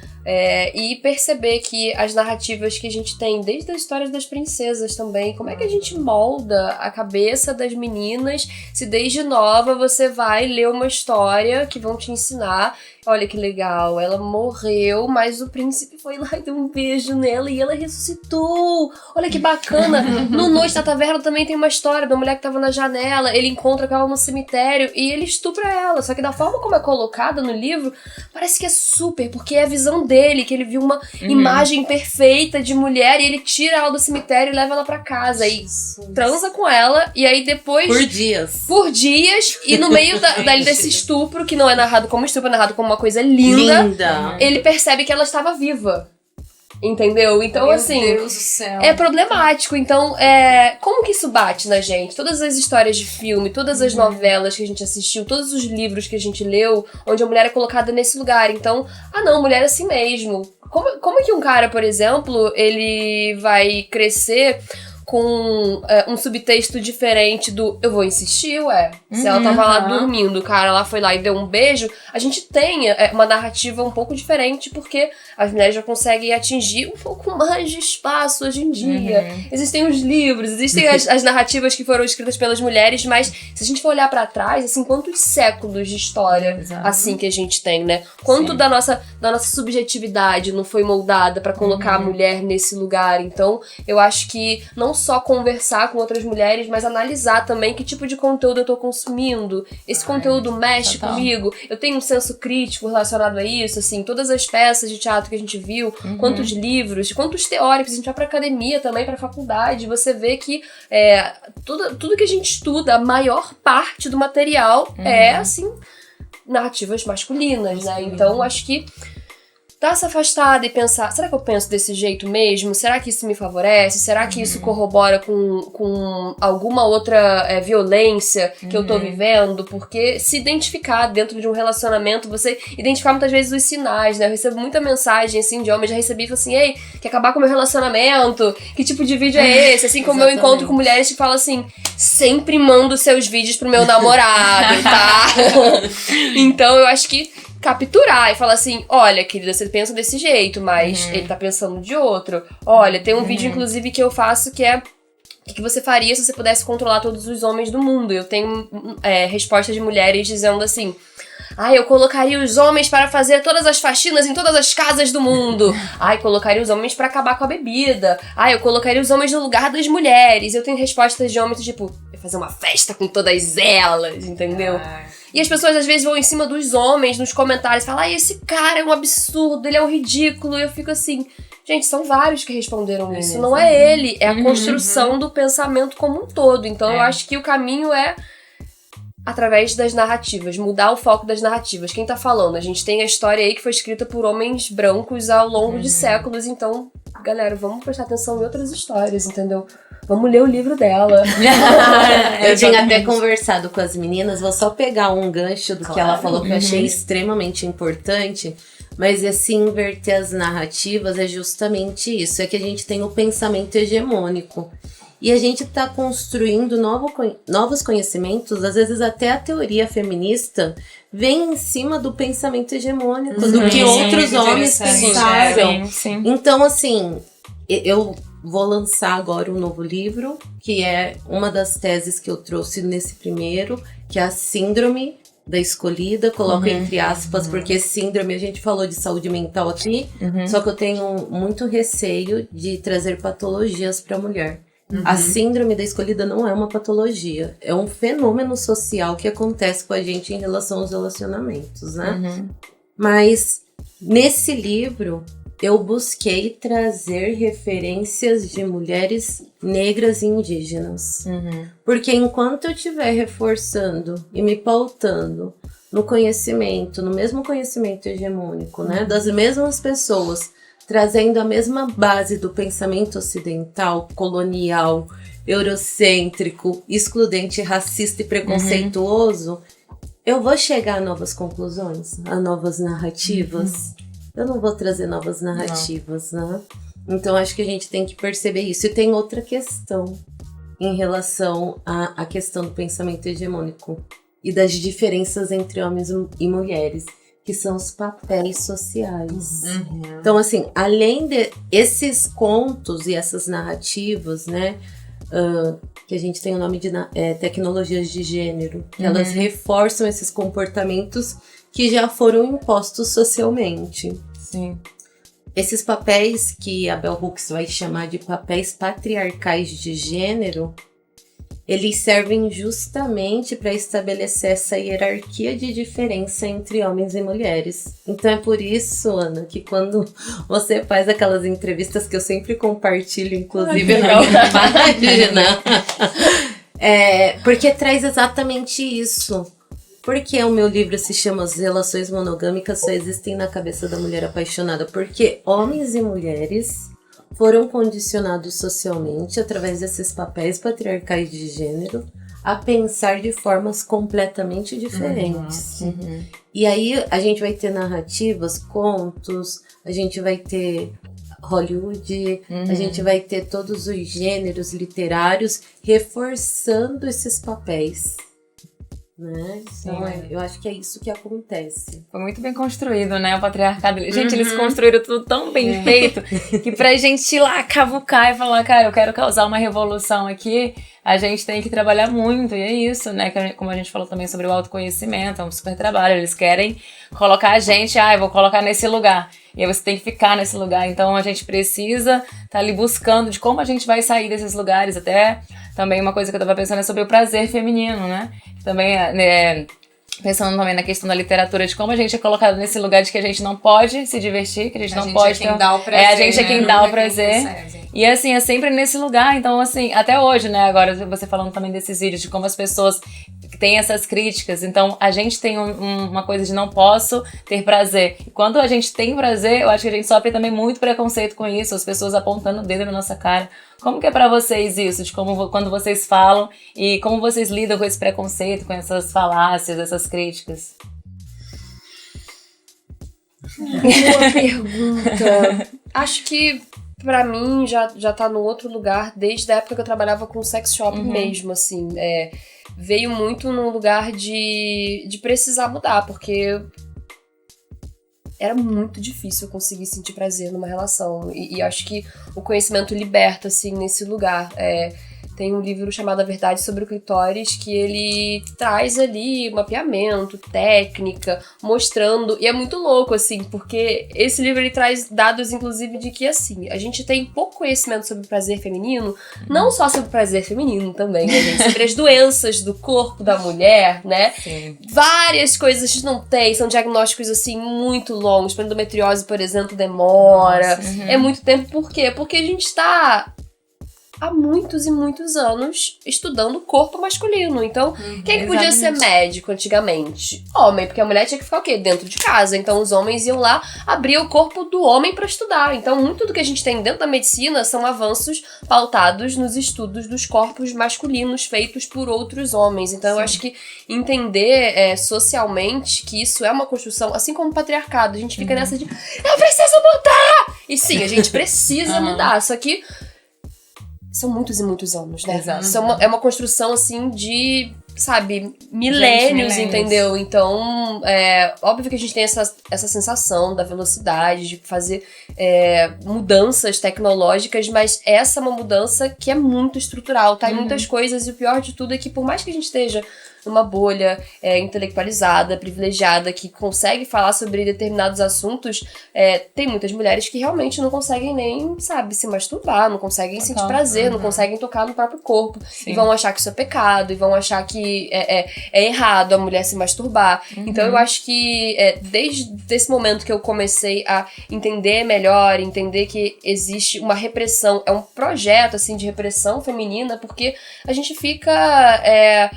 E perceber que as narrativas que a gente tem, desde as histórias das princesas também, como é que a gente molda a cabeça das meninas se desde nova você vai ler uma história que vão te ensinar, olha que legal, ela morreu, mas o príncipe foi lá e deu um beijo nela e ela ressuscitou, olha que bacana. No Noite da Taverna também tem uma história da mulher que tava na janela, ele encontra com ela no cemitério e ele estupra ela, só que da forma como é colocada no livro, parece que é super, porque é a visão dele, que ele viu uma imagem perfeita de mulher e ele tira ela do cemitério e leva ela pra casa e transa com ela, e aí depois... Por dias, e no meio desse estupro, que não é narrado como estupro, é narrado como uma coisa linda, ele percebe que ela estava viva. entendeu? Então, Meu assim, Deus do céu. é problemático. Então, como que isso bate na gente? Todas as histórias de filme, todas as novelas que a gente assistiu, todos os livros que a gente leu, onde a mulher é colocada nesse lugar. Então, não, mulher é assim mesmo. Como que um cara, por exemplo, ele vai crescer com um subtexto diferente do eu vou insistir, se ela tava lá dormindo, o cara lá foi lá e deu um beijo, a gente tem uma narrativa um pouco diferente, porque as mulheres já conseguem atingir um pouco mais de espaço hoje em dia. Existem os livros, existem as narrativas que foram escritas pelas mulheres, mas se a gente for olhar pra trás, assim, quantos séculos de história assim que a gente tem, né? Quanto da nossa subjetividade não foi moldada pra colocar a mulher nesse lugar. Então, eu acho que não só conversar com outras mulheres, mas analisar também que tipo de conteúdo eu tô consumindo. Esse conteúdo mexe comigo. Eu tenho um senso crítico relacionado a isso, assim, todas as peças de teatro que a gente viu, quantos livros, quantos teóricos, a gente vai pra academia também, pra faculdade, você vê que tudo que a gente estuda, a maior parte do material é, assim, narrativas masculinas, né? Então, acho que dar se afastada e pensar, será que eu penso desse jeito mesmo? Será que isso me favorece? Será que isso corrobora com alguma outra violência que eu tô vivendo? Porque se identificar dentro de um relacionamento, você identificar muitas vezes os sinais, né? Eu recebo muita mensagem, assim, de homens, já recebi e falei assim, ei, quer acabar com o meu relacionamento? Que tipo de vídeo é esse? Assim como eu encontro com mulheres que falam assim, sempre mando seus vídeos pro meu namorado, tá? Então, eu acho que capturar e falar assim, olha, querida, você pensa desse jeito, mas ele tá pensando de outro. Olha, tem um vídeo, inclusive, que eu faço que é o que você faria se você pudesse controlar todos os homens do mundo. Eu tenho respostas de mulheres dizendo assim, eu colocaria os homens para fazer todas as faxinas em todas as casas do mundo. Colocaria os homens para acabar com a bebida. Eu colocaria os homens no lugar das mulheres. Eu tenho respostas de homens tipo, fazer uma festa com todas elas, entendeu? E as pessoas às vezes vão em cima dos homens nos comentários, falam, esse cara é um absurdo, ele é um ridículo. E eu fico assim, gente, são vários que responderam isso. Não é ele, é a construção do pensamento como um todo. Então eu acho que o caminho é através das narrativas, mudar o foco das narrativas. Quem tá falando? A gente tem a história aí que foi escrita por homens brancos ao longo de séculos. Então, galera, vamos prestar atenção em outras histórias, entendeu? Vamos ler o livro dela. Eu tinha até conversado com as meninas, vou só pegar um gancho do que ela falou, que eu achei extremamente importante, mas esse inverter as narrativas é justamente isso, é que a gente tem o pensamento hegemônico. E a gente está construindo novos conhecimentos, às vezes até a teoria feminista vem em cima do pensamento hegemônico, do que outros homens pensaram. Então, assim, eu vou lançar agora um novo livro, que é uma das teses que eu trouxe nesse primeiro, que é a Síndrome da Escolhida, coloco entre aspas, porque síndrome, a gente falou de saúde mental aqui, só que eu tenho muito receio de trazer patologias para a mulher. A síndrome da escolhida não é uma patologia, é um fenômeno social que acontece com a gente em relação aos relacionamentos, né? Mas nesse livro eu busquei trazer referências de mulheres negras e indígenas. Porque enquanto eu estiver reforçando e me pautando no conhecimento, no mesmo conhecimento hegemônico, né, das mesmas pessoas, trazendo a mesma base do pensamento ocidental, colonial, eurocêntrico, excludente, racista e preconceituoso, eu vou chegar a novas conclusões, a novas narrativas. Eu não vou trazer novas narrativas, né? Então, acho que a gente tem que perceber isso. E tem outra questão em relação à questão do pensamento hegemônico e das diferenças entre homens e mulheres, que são os papéis sociais. Então, assim, além de esses contos e essas narrativas, né, que a gente tem o nome de tecnologias de gênero, elas reforçam esses comportamentos que já foram impostos socialmente. Sim. Esses papéis que a Bell Hooks vai chamar de papéis patriarcais de gênero, eles servem justamente para estabelecer essa hierarquia de diferença entre homens e mulheres. Então é por isso, Ana, que quando você faz aquelas entrevistas que eu sempre compartilho, inclusive na minha página, porque traz exatamente isso. Porque o meu livro se chama As Relações Monogâmicas Só Existem na Cabeça da Mulher Apaixonada. Porque homens e mulheres foram condicionados socialmente, através desses papéis patriarcais de gênero, a pensar de formas completamente diferentes. E aí a gente vai ter narrativas, contos, a gente vai ter Hollywood, a gente vai ter todos os gêneros literários reforçando esses papéis. Né? Então, eu acho que é isso que acontece. Foi muito bem construído, né? O patriarcado. Gente, eles construíram tudo tão bem feito que pra gente ir lá cavucar e falar, cara, eu quero causar uma revolução aqui, a gente tem que trabalhar muito. E é isso, né? Como a gente falou também sobre o autoconhecimento, é um super trabalho. Eles querem colocar a gente, eu vou colocar nesse lugar. E aí você tem que ficar nesse lugar. Então a gente precisa estar ali buscando de como a gente vai sair desses lugares. Até também uma coisa que eu tava pensando é sobre o prazer feminino, né? Também, pensando também na questão da literatura, de como a gente é colocado nesse lugar de que a gente não pode se divertir, que a gente não pode... A gente é quem dá o prazer, a gente é quem dá o prazer. E assim, é sempre nesse lugar. Então, assim, até hoje, né? Agora você falando também desses vídeos, de como as pessoas têm essas críticas. Então, a gente tem uma coisa de não posso ter prazer. E quando a gente tem prazer, eu acho que a gente sofre também muito preconceito com isso. As pessoas apontando o dedo na nossa cara. Como que é pra vocês isso? De como quando vocês falam e como vocês lidam com esse preconceito, com essas falácias, essas críticas? Boa pergunta. Acho que pra mim já tá no outro lugar desde a época que eu trabalhava com sex shop mesmo, assim. Veio muito num lugar de precisar mudar, porque era muito difícil eu conseguir sentir prazer numa relação. E acho que o conhecimento liberta, assim, nesse lugar. Tem um livro chamado A Verdade sobre o Clitóris, que ele traz ali mapeamento, técnica, mostrando... E é muito louco, assim, porque esse livro ele traz dados, inclusive, de que, assim, a gente tem pouco conhecimento sobre o prazer feminino, não só sobre o prazer feminino também, né, gente? Sobre as doenças do corpo da mulher, né? Sim. Várias coisas a gente não tem, são diagnósticos, assim, muito longos. Para endometriose, por exemplo, demora. É muito tempo. Por quê? Porque a gente está há muitos e muitos anos estudando o corpo masculino. Então, quem que podia ser médico antigamente? Homem, porque a mulher tinha que ficar o quê? Dentro de casa. Então, os homens iam lá abrir o corpo do homem para estudar. Então, muito do que a gente tem dentro da medicina são avanços pautados nos estudos dos corpos masculinos feitos por outros homens. Então, eu acho que entender socialmente que isso é uma construção, assim como o patriarcado, a gente fica nessa de eu preciso mudar! E sim, a gente precisa mudar, só que são muitos e muitos anos, né? Exato. É uma construção, assim, de, sabe, milênios, entendeu? Então, óbvio que a gente tem essa sensação da velocidade, de fazer mudanças tecnológicas, mas essa é uma mudança que é muito estrutural, tá? Em muitas coisas, e o pior de tudo é que por mais que a gente esteja numa bolha intelectualizada, privilegiada, que consegue falar sobre determinados assuntos, tem muitas mulheres que realmente não conseguem nem, sabe, se masturbar, não conseguem sentir prazer, não conseguem tocar no próprio corpo. Sim. E vão achar que isso é pecado, e vão achar que é errado a mulher se masturbar. Então eu acho que desde esse momento que eu comecei a entender melhor, entender que existe uma repressão, é um projeto, assim, de repressão feminina, porque a gente fica...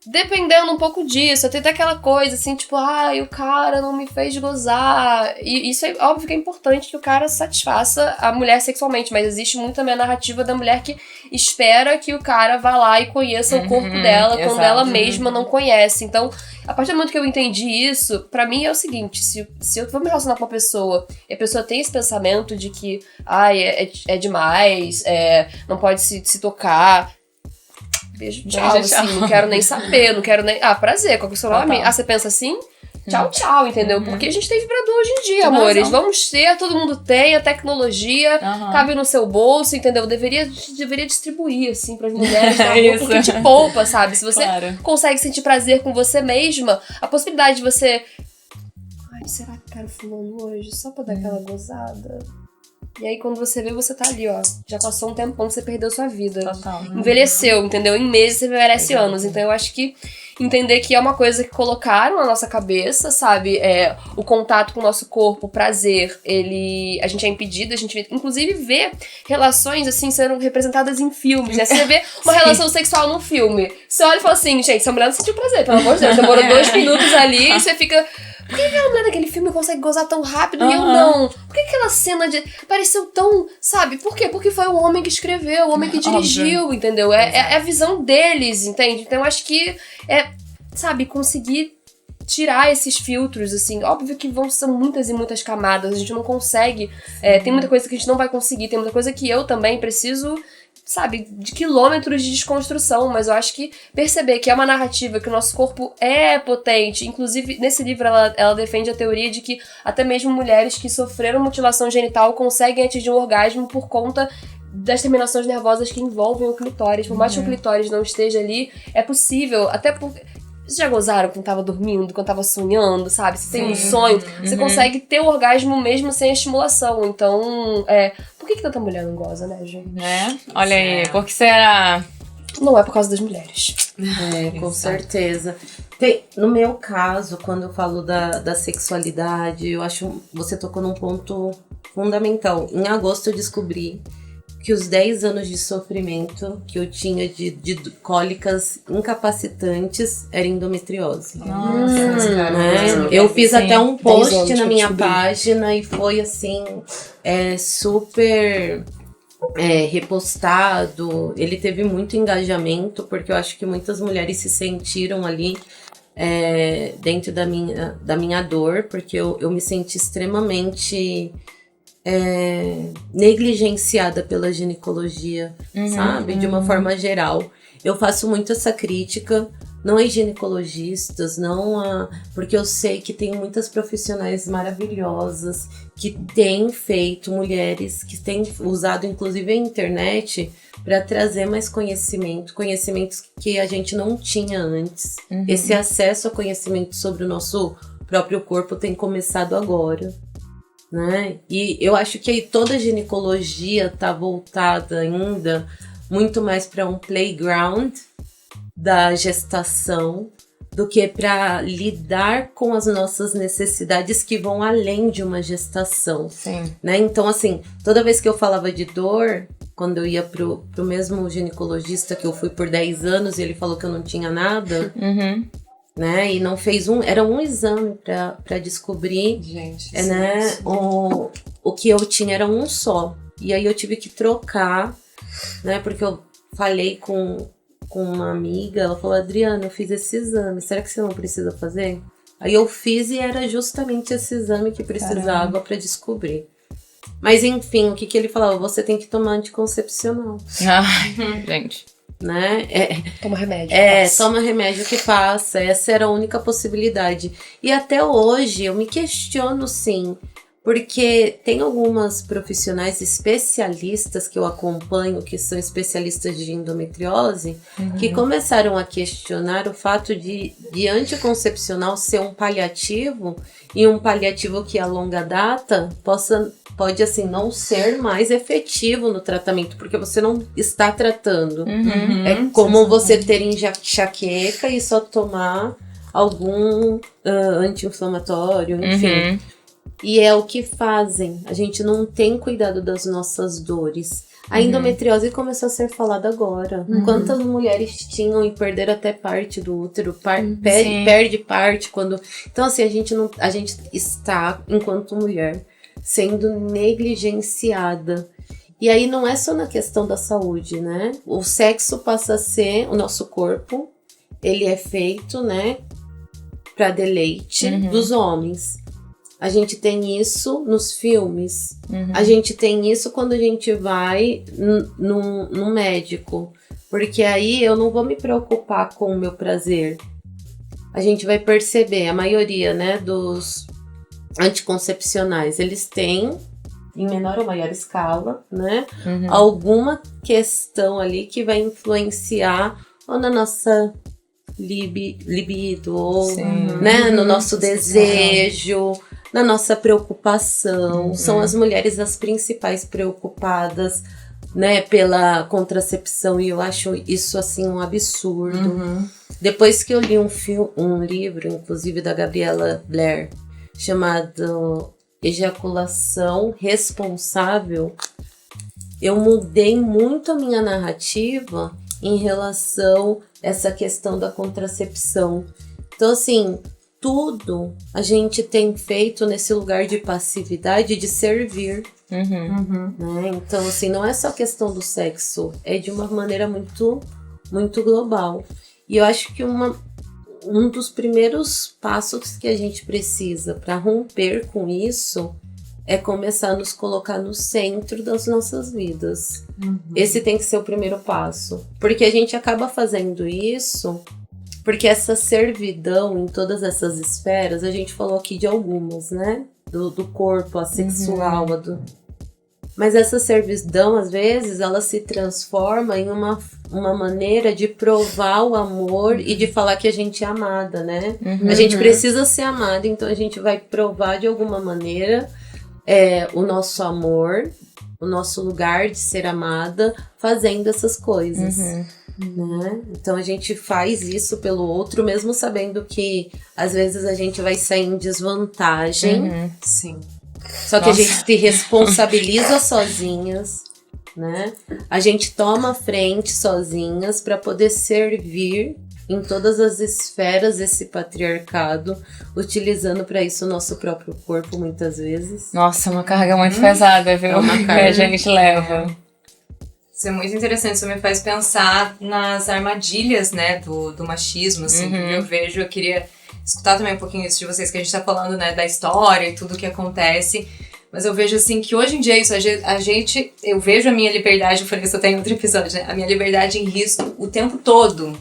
dependendo um pouco disso, tem até aquela coisa assim, tipo, o cara não me fez gozar. E isso é óbvio que é importante que o cara satisfaça a mulher sexualmente, mas existe muito também a narrativa da mulher que espera que o cara vá lá e conheça o corpo dela quando ela mesma não conhece. Então, a partir do momento que eu entendi isso, pra mim é o seguinte, se eu vou me relacionar com uma pessoa e a pessoa tem esse pensamento de que, é demais, não pode se tocar... Beijo, tchau, assim, não quero nem saber, não quero nem... prazer, qual que é o seu nome? Você pensa assim? Tchau, tchau, entendeu? Porque a gente tem vibrador hoje em dia, amores. Vamos ter, todo mundo tem, a tecnologia cabe no seu bolso, entendeu? Deveria distribuir, assim, pras mulheres, porque te poupa, sabe? Se você consegue sentir prazer com você mesma, a possibilidade de você... será que eu quero fulano hoje? Só pra dar aquela gozada... E aí, quando você vê, você tá ali, ó. Já passou um tempão que você perdeu sua vida. Total. Envelheceu, entendeu? Em meses você merece anos. Então, eu acho que entender que é uma coisa que colocaram na nossa cabeça, sabe? O contato com o nosso corpo, o prazer, a gente é impedido, a gente inclusive vê relações, assim, sendo representadas em filmes, né? Você vê uma relação sexual num filme, você olha e fala assim, gente, essa mulher não sentiu prazer, pelo amor de Deus, demorou 2 minutos ali e você fica... Por que aquela mulher daquele filme consegue gozar tão rápido e eu não? Por que aquela cena pareceu tão... Sabe? Por quê? Porque foi o homem que escreveu, o homem que dirigiu, entendeu? É a visão deles, entende? Então eu acho que sabe, conseguir tirar esses filtros, assim, óbvio que são muitas e muitas camadas, a gente não consegue, tem muita coisa que a gente não vai conseguir, tem muita coisa que eu também preciso, sabe, de quilômetros de desconstrução, mas eu acho que perceber que é uma narrativa, que o nosso corpo é potente, inclusive nesse livro ela defende a teoria de que até mesmo mulheres que sofreram mutilação genital conseguem atingir um orgasmo por conta das terminações nervosas que envolvem o clitóris, por mais que o clitóris não esteja ali, é possível, até porque... Vocês já gozaram quando tava dormindo, quando tava sonhando, sabe? Você tem um sonho, você consegue ter o orgasmo mesmo sem a estimulação. Então, por que tanta mulher não goza, né, gente? Olha aí, por que será? Não é por causa das mulheres. Com certeza. No meu caso, quando eu falo da sexualidade, eu acho você tocou num ponto fundamental. Em agosto eu descobri que os 10 anos de sofrimento que eu tinha de cólicas incapacitantes era endometriose. Nossa, né? Eu fiz até um post na minha página e foi assim, super repostado. Ele teve muito engajamento, porque eu acho que muitas mulheres se sentiram ali dentro da minha dor, porque eu me senti extremamente... negligenciada pela ginecologia, sabe? De uma forma geral. Eu faço muito essa crítica, não a ginecologistas, porque eu sei que tem muitas profissionais maravilhosas que têm feito, mulheres que têm usado inclusive a internet para trazer mais conhecimentos que a gente não tinha antes. Esse acesso a conhecimento sobre o nosso próprio corpo tem começado agora. Né? E eu acho que aí toda a ginecologia tá voltada ainda muito mais para um playground da gestação do que para lidar com as nossas necessidades que vão além de uma gestação. Sim. Né? Então, assim, toda vez que eu falava de dor, quando eu ia pro mesmo ginecologista que eu fui por 10 anos e ele falou que eu não tinha nada... Né? E não fez era um exame pra descobrir, gente, né? O que eu tinha era um só. E aí eu tive que trocar, né? Porque eu falei com uma amiga, ela falou, Adriana, eu fiz esse exame, será que você não precisa fazer? Aí eu fiz e era justamente esse exame que precisava para descobrir. Mas enfim, o que ele falava? Você tem que tomar anticoncepcional. Gente... Né? Toma remédio. Toma remédio que passa. Essa era a única possibilidade. E até hoje eu me questiono, sim, porque tem algumas profissionais especialistas que eu acompanho, que são especialistas de endometriose, que começaram a questionar o fato de anticoncepcional ser um paliativo, e um paliativo que a longa data pode assim não ser mais efetivo no tratamento, porque você não está tratando. É como você ter enxaqueca e só tomar algum anti-inflamatório, enfim. E é o que fazem. A gente não tem cuidado das nossas dores. A endometriose começou a ser falada agora. Quantas mulheres tinham e perderam até parte do útero, perde parte quando... Então assim, a gente está, enquanto mulher, sendo negligenciada. E aí não é só na questão da saúde, né? O sexo passa a ser, o nosso corpo, ele é feito, né, para deleite dos homens. A gente tem isso nos filmes. A gente tem isso quando a gente vai num médico. Porque aí eu não vou me preocupar com o meu prazer. A gente vai perceber, a maioria, né, dos anticoncepcionais, eles têm, em menor ou maior escala, né, alguma questão ali que vai influenciar ou na nossa libido, ou né, no nosso desejo, na nossa preocupação. São as mulheres as principais preocupadas né, pela contracepção, e eu acho isso, assim, um absurdo. Depois que eu li um livro, inclusive da Gabriela Blair, chamado Ejaculação Responsável, eu mudei muito a minha narrativa em relação a essa questão da contracepção. Então, assim, tudo a gente tem feito nesse lugar de passividade, de servir. Né? Então, assim, não é só questão do sexo, é de uma maneira muito, muito global. E eu acho que um dos primeiros passos que a gente precisa para romper com isso é começar a nos colocar no centro das nossas vidas. Esse tem que ser o primeiro passo. Porque a gente acaba fazendo isso porque essa servidão em todas essas esferas, a gente falou aqui de algumas, né? Do corpo, a sexual, Mas essa servidão, às vezes, ela se transforma em uma maneira de provar o amor e de falar que a gente é amada, né? A gente precisa ser amada, então a gente vai provar de alguma maneira o nosso amor, o nosso lugar de ser amada, fazendo essas coisas. Né? Então a gente faz isso pelo outro, mesmo sabendo que às vezes a gente vai sair em desvantagem. Sim. Só que a gente se responsabiliza sozinhas, né? A gente toma a frente sozinhas para poder servir em todas as esferas desse patriarcado, utilizando para isso o nosso próprio corpo muitas vezes. Nossa, uma carga muito pesada, viu? É uma Que carga. a gente leva. Isso é muito interessante, isso me faz pensar nas armadilhas, né, do machismo, assim, eu queria escutar também um pouquinho isso de vocês, que a gente tá falando, né, da história e tudo que acontece, mas eu vejo, assim, que hoje em dia isso, eu vejo a minha liberdade, eu falei isso até em outro episódio, né, a minha liberdade em risco o tempo todo.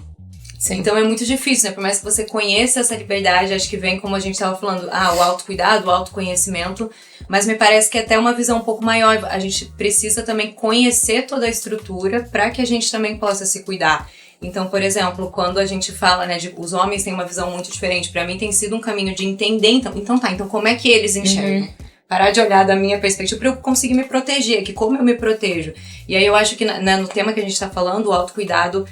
Sim. Então é muito difícil, né? Por mais que você conheça essa liberdade, acho que vem, como a gente estava falando, o autocuidado, o autoconhecimento, mas me parece que é até uma visão um pouco maior. A gente precisa também conhecer toda a estrutura para que a gente também possa se cuidar. Então, por exemplo, quando a gente fala, né, de os homens têm uma visão muito diferente, para mim tem sido um caminho de entender, então como é que eles enxergam? Parar de olhar da minha perspectiva para eu conseguir me proteger, que como eu me protejo. E aí eu acho que no tema que a gente está falando, o autocuidado,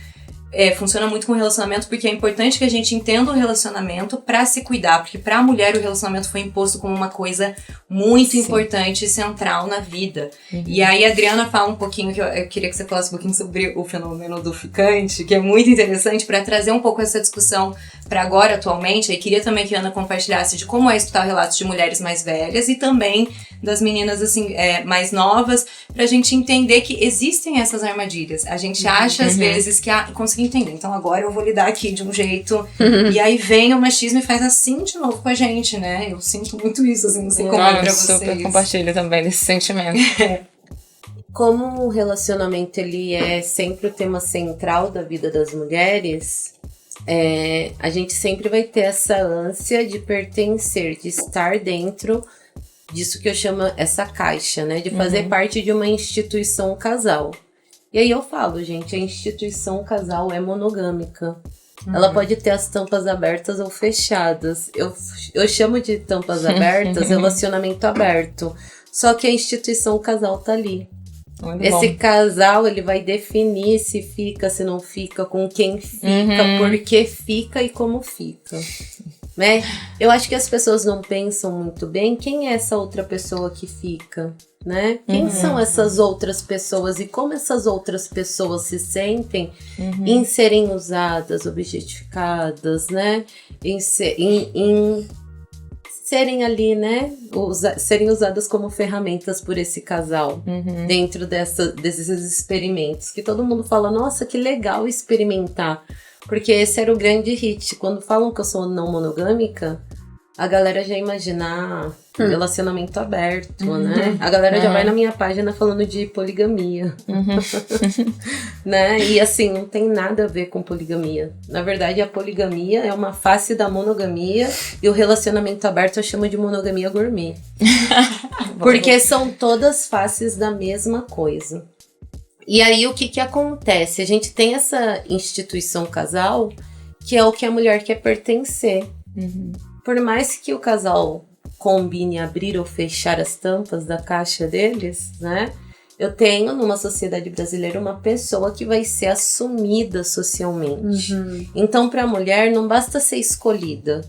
funciona muito com o relacionamento, porque é importante que a gente entenda o relacionamento pra se cuidar, porque pra mulher o relacionamento foi imposto como uma coisa muito importante e central na vida. E aí a Adriana fala um pouquinho, que eu queria que você falasse um pouquinho sobre o fenômeno do ficante, que é muito interessante pra trazer um pouco essa discussão pra agora, atualmente. E queria também que a Ana compartilhasse de como é escutar relatos de mulheres mais velhas e também das meninas, assim, mais novas, pra gente entender que existem essas armadilhas. A gente acha, às vezes, que consegui entender. Então agora eu vou lidar aqui de um jeito. E aí vem o machismo e faz assim de novo com a gente, né? Eu sinto muito isso, assim, não sei como é pra Eu vocês. super compartilho também desse sentimento. Como o relacionamento ele é sempre o tema central da vida das mulheres, a gente sempre vai ter essa ânsia de pertencer, de estar dentro disso que eu chamo essa caixa, né? De fazer parte de uma instituição casal. E aí eu falo, gente, a instituição casal é monogâmica. Ela pode ter as tampas abertas ou fechadas. Eu chamo de tampas abertas relacionamento aberto. Só que a instituição casal tá ali. Muito Esse bom. casal, ele vai definir se fica, se não fica, com quem fica, por que fica e como fica. Né? Eu acho que as pessoas não pensam muito bem quem é essa outra pessoa que fica, né? Quem são essas outras pessoas e como essas outras pessoas se sentem em serem usadas, objetificadas, né? Em serem ali, né? Serem usadas como ferramentas por esse casal dentro desses experimentos. Que todo mundo fala, nossa, que legal experimentar. Porque esse era o grande hit. Quando falam que eu sou não monogâmica, a galera já imagina relacionamento aberto, né? A galera já vai na minha página falando de poligamia. Né? E assim, não tem nada a ver com poligamia. Na verdade, a poligamia é uma face da monogamia e o relacionamento aberto eu chamo de monogamia gourmet. Porque são todas faces da mesma coisa. E aí, o que acontece? A gente tem essa instituição casal, que é o que a mulher quer pertencer. Por mais que o casal combine abrir ou fechar as tampas da caixa deles, né? eu tenho numa sociedade brasileira uma pessoa que vai ser assumida socialmente. Então, para a mulher, não basta ser escolhida.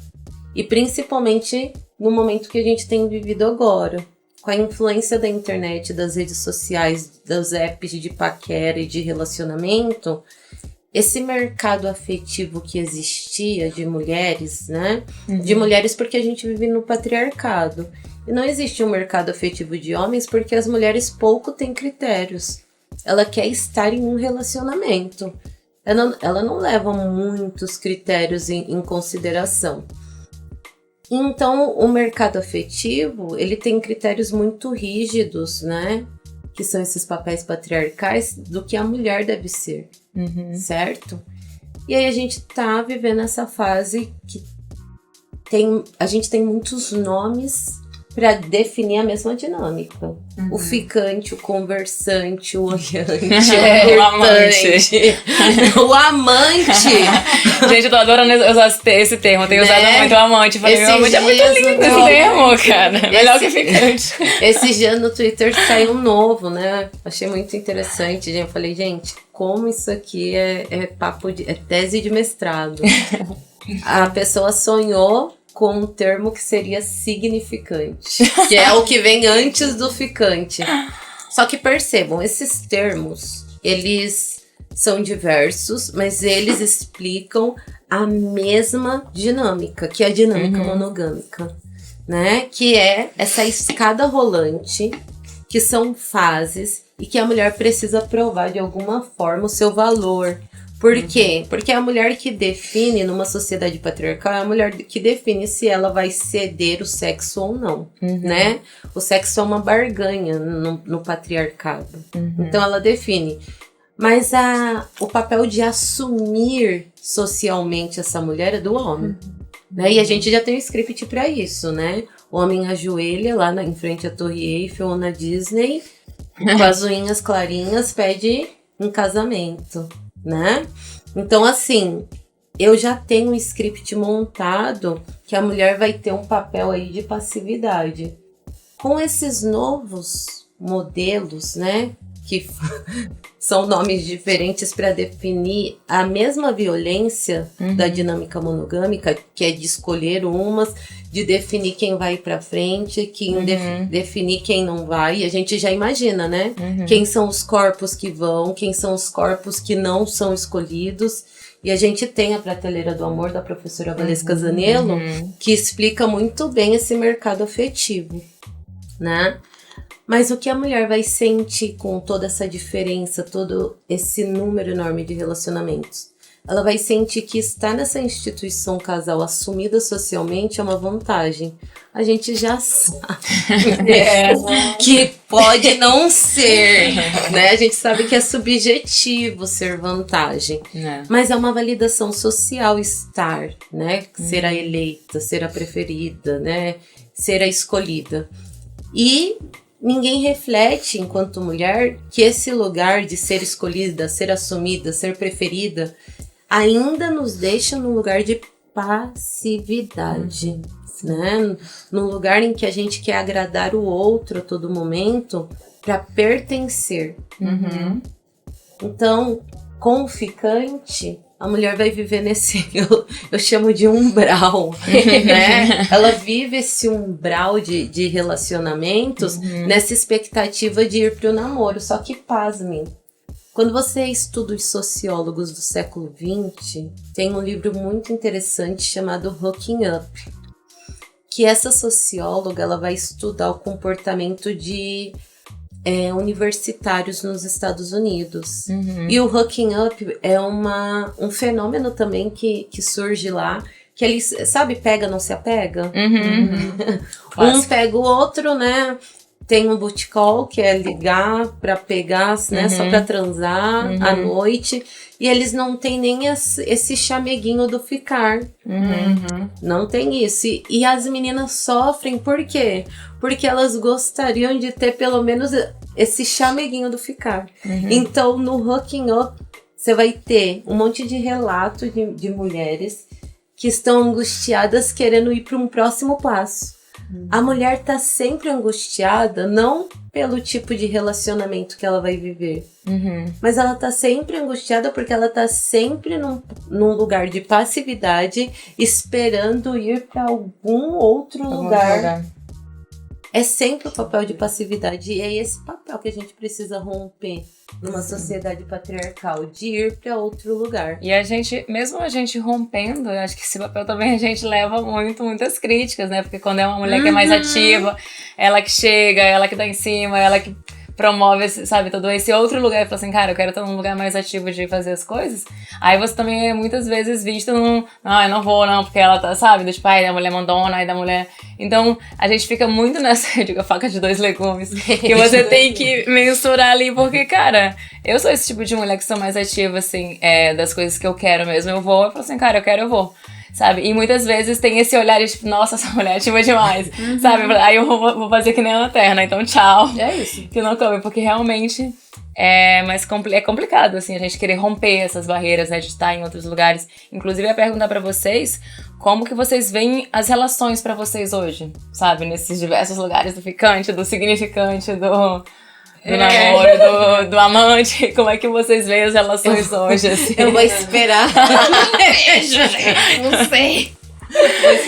E principalmente no momento que a gente tem vivido agora, com a influência da internet, das redes sociais, dos apps de paquera e de relacionamento, esse mercado afetivo que existia de mulheres, né? De mulheres porque a gente vive no patriarcado. E não existe um mercado afetivo de homens porque as mulheres pouco têm critérios. Ela quer estar em um relacionamento. Ela não leva muitos critérios em consideração. Então, o mercado afetivo, ele tem critérios muito rígidos, né? Que são esses papéis patriarcais do que a mulher deve ser, certo? E aí a gente tá vivendo essa fase que a gente tem muitos nomes para definir a mesma dinâmica. O ficante, o conversante, o olhante, o amante. O amante. Gente, eu tô adorando usar esse termo. Eu tenho usado muito o amante. Falei, meu amante é muito lindo esse termo, cara. Melhor que ficante. Esse dia no Twitter saiu um novo, né? Achei muito interessante. Eu falei, gente, como isso aqui é tese de mestrado. A pessoa sonhou com um termo que seria significante, que é o que vem antes do ficante. Só que percebam, esses termos, eles são diversos, mas eles explicam a mesma dinâmica, que é a dinâmica monogâmica, né? Que é essa escada rolante, que são fases e que a mulher precisa provar de alguma forma o seu valor. Por quê? Porque é a mulher que define, numa sociedade patriarcal, é a mulher que define se ela vai ceder o sexo ou não, né? O sexo é uma barganha no patriarcado. Então ela define. Mas o papel de assumir socialmente essa mulher é do homem. Né? E a gente já tem um script pra isso, né? O homem ajoelha lá em frente à Torre Eiffel ou na Disney, com as unhas clarinhas, pede um casamento. Né? Então, assim, eu já tenho um script montado que a mulher vai ter um papel aí de passividade. Com esses novos modelos, né, que são nomes diferentes para definir a mesma violência da dinâmica monogâmica, que é de escolher umas, de definir quem vai para frente, definir quem não vai. E a gente já imagina, né? Quem são os corpos que vão, quem são os corpos que não são escolhidos. E a gente tem a Prateleira do Amor, da professora Valesca Zanello, que explica muito bem esse mercado afetivo, né? Mas o que a mulher vai sentir com toda essa diferença, todo esse número enorme de relacionamentos? Ela vai sentir que estar nessa instituição casal assumida socialmente é uma vantagem. A gente já sabe que pode não ser, né? A gente sabe que é subjetivo ser vantagem. Mas é uma validação social estar, né? Ser a eleita, ser a preferida, né? Ser a escolhida. E ninguém reflete, enquanto mulher, que esse lugar de ser escolhida, ser assumida, ser preferida, ainda nos deixa num lugar de passividade, né? Num lugar em que a gente quer agradar o outro a todo momento para pertencer. Então, com o ficante, a mulher vai viver nesse, eu chamo de umbral, né? Ela vive esse umbral de relacionamentos nessa expectativa de ir pro namoro. Só que, pasmem, quando você estuda os sociólogos do século XX, tem um livro muito interessante chamado Hooking Up, que essa socióloga ela vai estudar o comportamento de universitários nos Estados Unidos. E o hooking up é um fenômeno também que surge lá, que eles, sabe, pega, não se apega? Um pega o outro, né? Tem um booty call, que é ligar pra pegar, né? Só pra transar à noite. E eles não têm nem esse chameguinho do ficar. Não tem isso. E as meninas sofrem, por quê? Porque elas gostariam de ter pelo menos esse chameguinho do ficar. Então, no Hooking Up, você vai ter um monte de relatos de mulheres que estão angustiadas querendo ir para um próximo passo. A mulher tá sempre angustiada, não pelo tipo de relacionamento que ela vai viver, mas ela tá sempre angustiada porque ela tá sempre num lugar de passividade, esperando ir pra algum outro lugar. É sempre o papel de passividade. E é esse papel que a gente precisa romper numa sociedade patriarcal, de ir para outro lugar. E a gente, mesmo a gente rompendo, eu acho que esse papel também a gente leva muitas críticas, né? Porque quando é uma mulher que é mais ativa, ela que chega, ela que tá em cima, ela que promove, sabe, todo esse outro lugar e fala assim, cara, eu quero estar num lugar mais ativo de fazer as coisas. Aí você também é muitas vezes vista num, não, eu não vou não, porque ela tá, sabe, do tipo, ai, da mulher mandona, ai, da mulher... Então, a gente fica muito nessa, eu digo, a faca de dois legumes, que você tem que mensurar ali, porque, cara, eu sou esse tipo de mulher que sou mais ativa, assim, das coisas que eu quero mesmo. Eu vou, eu falo assim, cara, eu quero, eu vou. Sabe? E muitas vezes tem esse olhar de tipo, nossa, essa mulher é ativa demais, sabe? Aí eu vou fazer que nem a lanterna, então tchau. É isso. Que não come, porque realmente é complicado, assim, a gente querer romper essas barreiras, né, de estar em outros lugares. Inclusive, eu ia perguntar pra vocês como que vocês veem as relações pra vocês hoje, sabe? Nesses diversos lugares do ficante, do significante, do namoro, do amante. Como é que vocês veem as relações hoje, assim? Eu vou esperar. Não sei.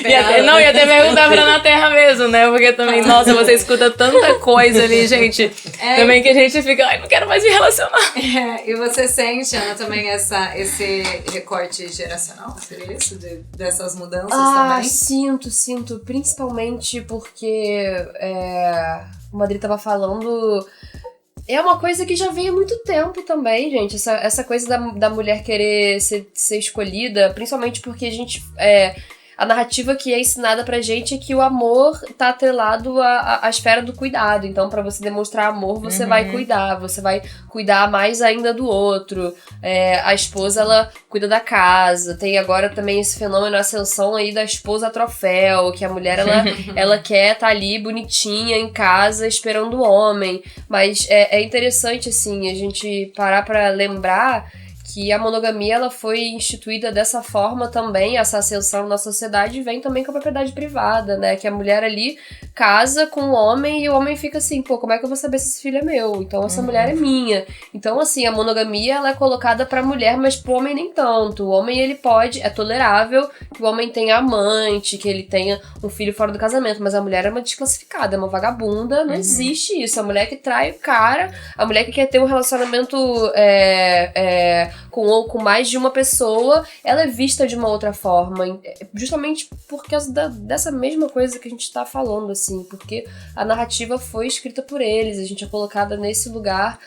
Ia até perguntar pra Na Terra mesmo, né? Porque também, nossa, você escuta tanta coisa ali, gente. Também que a gente fica, ai, não quero mais me relacionar. E você sente, Ana, também esse recorte geracional? Seria isso? Dessas mudanças também? Sinto. Principalmente porque o Madrid tava falando... É uma coisa que já vem há muito tempo também, gente. Essa coisa da mulher querer ser escolhida, principalmente porque a gente... A narrativa que é ensinada pra gente é que o amor tá atrelado à esfera do cuidado. Então, pra você demonstrar amor, você vai cuidar. Você vai cuidar mais ainda do outro. A esposa, ela cuida da casa. Tem agora também esse fenômeno, a ascensão aí da esposa troféu, que a mulher, ela quer tá ali bonitinha em casa, esperando o homem. Mas é interessante, assim, a gente parar pra lembrar que a monogamia, ela foi instituída dessa forma também, essa ascensão na sociedade vem também com a propriedade privada, né? Que a mulher ali casa com o homem e o homem fica assim, pô, como é que eu vou saber se esse filho é meu? Então essa mulher é minha. Então, assim, a monogamia, ela é colocada pra mulher, mas pro homem nem tanto. O homem, ele é tolerável que o homem tenha amante, que ele tenha um filho fora do casamento, mas a mulher é uma desclassificada, é uma vagabunda, não existe isso. A mulher que trai o cara, a mulher que quer ter um relacionamento com mais de uma pessoa, ela é vista de uma outra forma, justamente por causa dessa mesma coisa que a gente tá falando, assim, porque a narrativa foi escrita por eles, a gente é colocada nesse lugar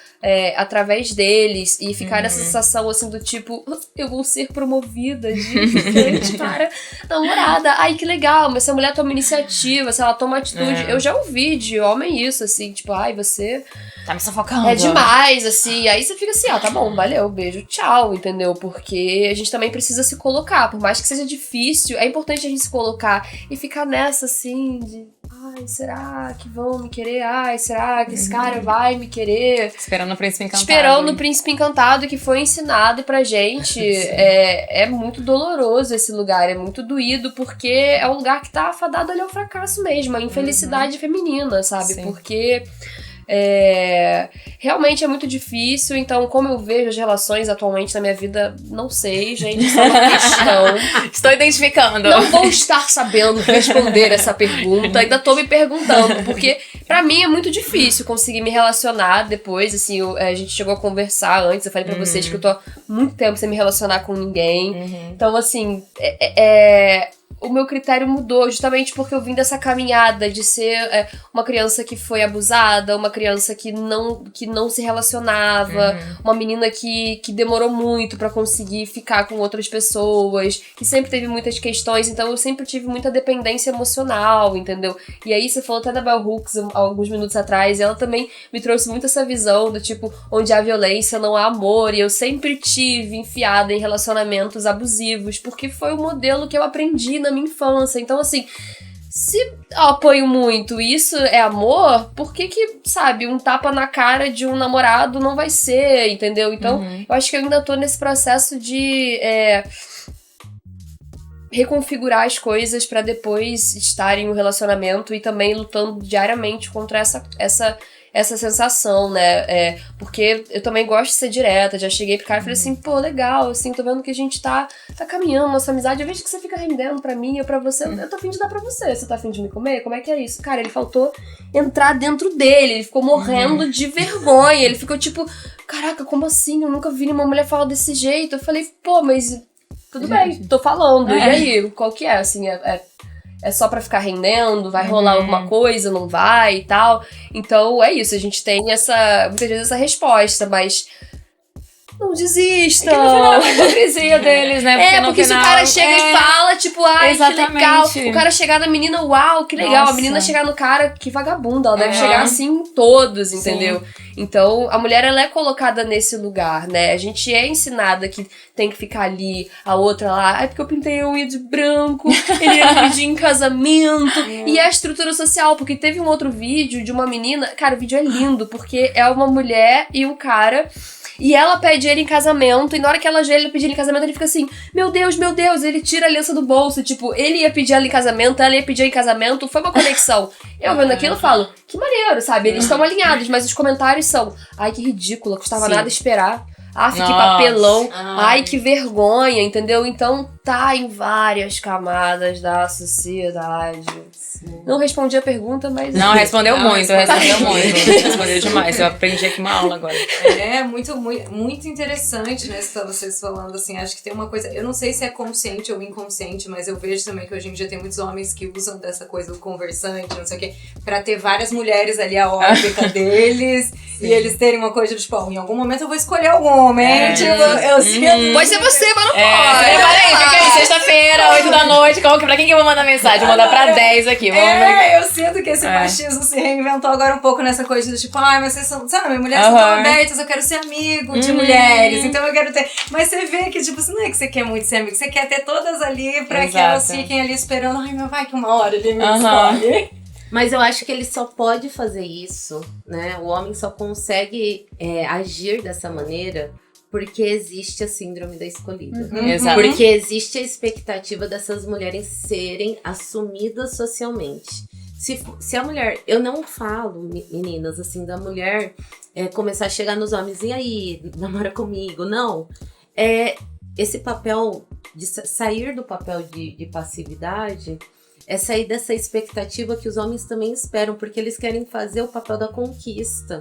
através deles, e ficar nessa sensação, assim, do tipo, eu vou ser promovida de frente para namorada, ai, que legal, mas se a mulher toma iniciativa, se ela toma atitude, eu já ouvi de homem isso, assim, tipo, ai, você... Tá me sufocando. É demais, assim. Aí você fica assim, tá bom, valeu, beijo, tchau, entendeu? Porque a gente também precisa se colocar. Por mais que seja difícil, é importante a gente se colocar e ficar nessa, assim, de... Ai, será que vão me querer? Ai, será que esse cara vai me querer? Esperando o Príncipe Encantado. Esperando o Príncipe Encantado que foi ensinado pra gente. É muito doloroso esse lugar, é muito doído, porque é um lugar que tá afadado ali ao fracasso mesmo, a infelicidade feminina, sabe? Sim. Porque... realmente é muito difícil, então como eu vejo as relações atualmente na minha vida, não sei, gente, isso é uma questão. Estou identificando. Não vou estar sabendo responder essa pergunta, ainda tô me perguntando, porque pra mim é muito difícil conseguir me relacionar depois, assim, a gente chegou a conversar antes, eu falei pra vocês que eu tô há muito tempo sem me relacionar com ninguém, então assim, o meu critério mudou justamente porque eu vim dessa caminhada de ser uma criança que foi abusada, uma criança que não se relacionava, uma menina que demorou muito pra conseguir ficar com outras pessoas, que sempre teve muitas questões, então eu sempre tive muita dependência emocional, entendeu? E aí você falou até da Bell Hooks alguns minutos atrás, e ela também me trouxe muito essa visão do tipo, onde há violência não há amor, e eu sempre tive enfiada em relacionamentos abusivos, porque foi o modelo que eu aprendi na minha infância. Então, assim, se eu apoio muito isso é amor, por que, sabe, um tapa na cara de um namorado não vai ser, entendeu? Então, eu acho que eu ainda tô nesse processo de reconfigurar as coisas pra depois estar em um relacionamento e também lutando diariamente contra essa sensação, né? Porque eu também gosto de ser direta, já cheguei pro cara e falei assim, pô, legal, assim, tô vendo que a gente tá caminhando nossa amizade, eu vejo que você fica rendendo pra mim ou pra você, eu tô afim de dar pra você tá afim de me comer? Como é que é isso? Cara, ele faltou entrar dentro dele, ele ficou morrendo de vergonha, ele ficou tipo, caraca, como assim? Eu nunca vi nenhuma mulher falar desse jeito. Eu falei, pô, mas tudo bem, tô falando, e aí, qual que é, assim, é só pra ficar rendendo? Vai rolar alguma coisa? Não vai e tal? Então, é isso. A gente tem muitas vezes essa resposta, mas não desistam. Que no final é uma hipocrisia deles, né? Porque se o cara chega e fala, tipo, ai, que legal. O cara chegar na menina, uau, que legal. Nossa. A menina chegar no cara, que vagabunda. Ela deve chegar assim em todos, entendeu? Então, a mulher, ela é colocada nesse lugar, né? A gente é ensinada que tem que ficar ali, a outra lá, porque eu pintei a unha de branco, ele ia me pedir em casamento. E é a estrutura social, porque teve um outro vídeo de uma menina, cara, o vídeo é lindo, porque é uma mulher e um cara, e ela pede ele em casamento, e na hora que ela ele pedir ele em casamento, ele fica assim, meu Deus, ele tira a aliança do bolso, tipo, ele ia pedir ela em casamento, ela ia pedir em casamento, foi uma conexão. Eu vendo aquilo, eu falo, que maneiro, sabe? Eles estão alinhados, mas os comentários são, ai, que ridícula, custava nada esperar. Ah, que papelão. Ai, que vergonha, entendeu? Então tá em várias camadas da sociedade. Não respondi a pergunta, mas... Não, respondeu muito. Respondeu demais. Eu aprendi aqui uma aula agora. É muito interessante, né? Vocês falando assim, acho que tem uma coisa... Eu não sei se é consciente ou inconsciente, mas eu vejo também que hoje em dia tem muitos homens que usam dessa coisa do conversante, não sei o quê, pra ter várias mulheres ali a órbita deles. E eles terem uma coisa de, tipo, em algum momento eu vou escolher algum homem. Tipo, eu sinto... Pode ser você, mas não pode. Peraí, fica aí, sexta-feira, 8 da noite. Pra quem que eu vou mandar mensagem? Vou mandar pra 10 aqui. Eu sinto que esse machismo se reinventou agora um pouco nessa coisa do tipo, mas vocês são, sabe, mulheres são tão abertas, eu quero ser amigo de mulheres, então eu quero ter. Mas você vê que, tipo, não é que você quer muito ser amigo, você quer ter todas ali pra que elas fiquem ali esperando, mas vai que uma hora ele me escolhe. Mas eu acho que ele só pode fazer isso, né? O homem só consegue agir dessa maneira porque existe a síndrome da escolhida. Exato. Porque existe a expectativa dessas mulheres serem assumidas socialmente. Se a mulher... Eu não falo, meninas, assim, da mulher começar a chegar nos homens, e aí, namora comigo? Não. Esse papel, de sair do papel de passividade... É sair dessa expectativa que os homens também esperam, porque eles querem fazer o papel da conquista.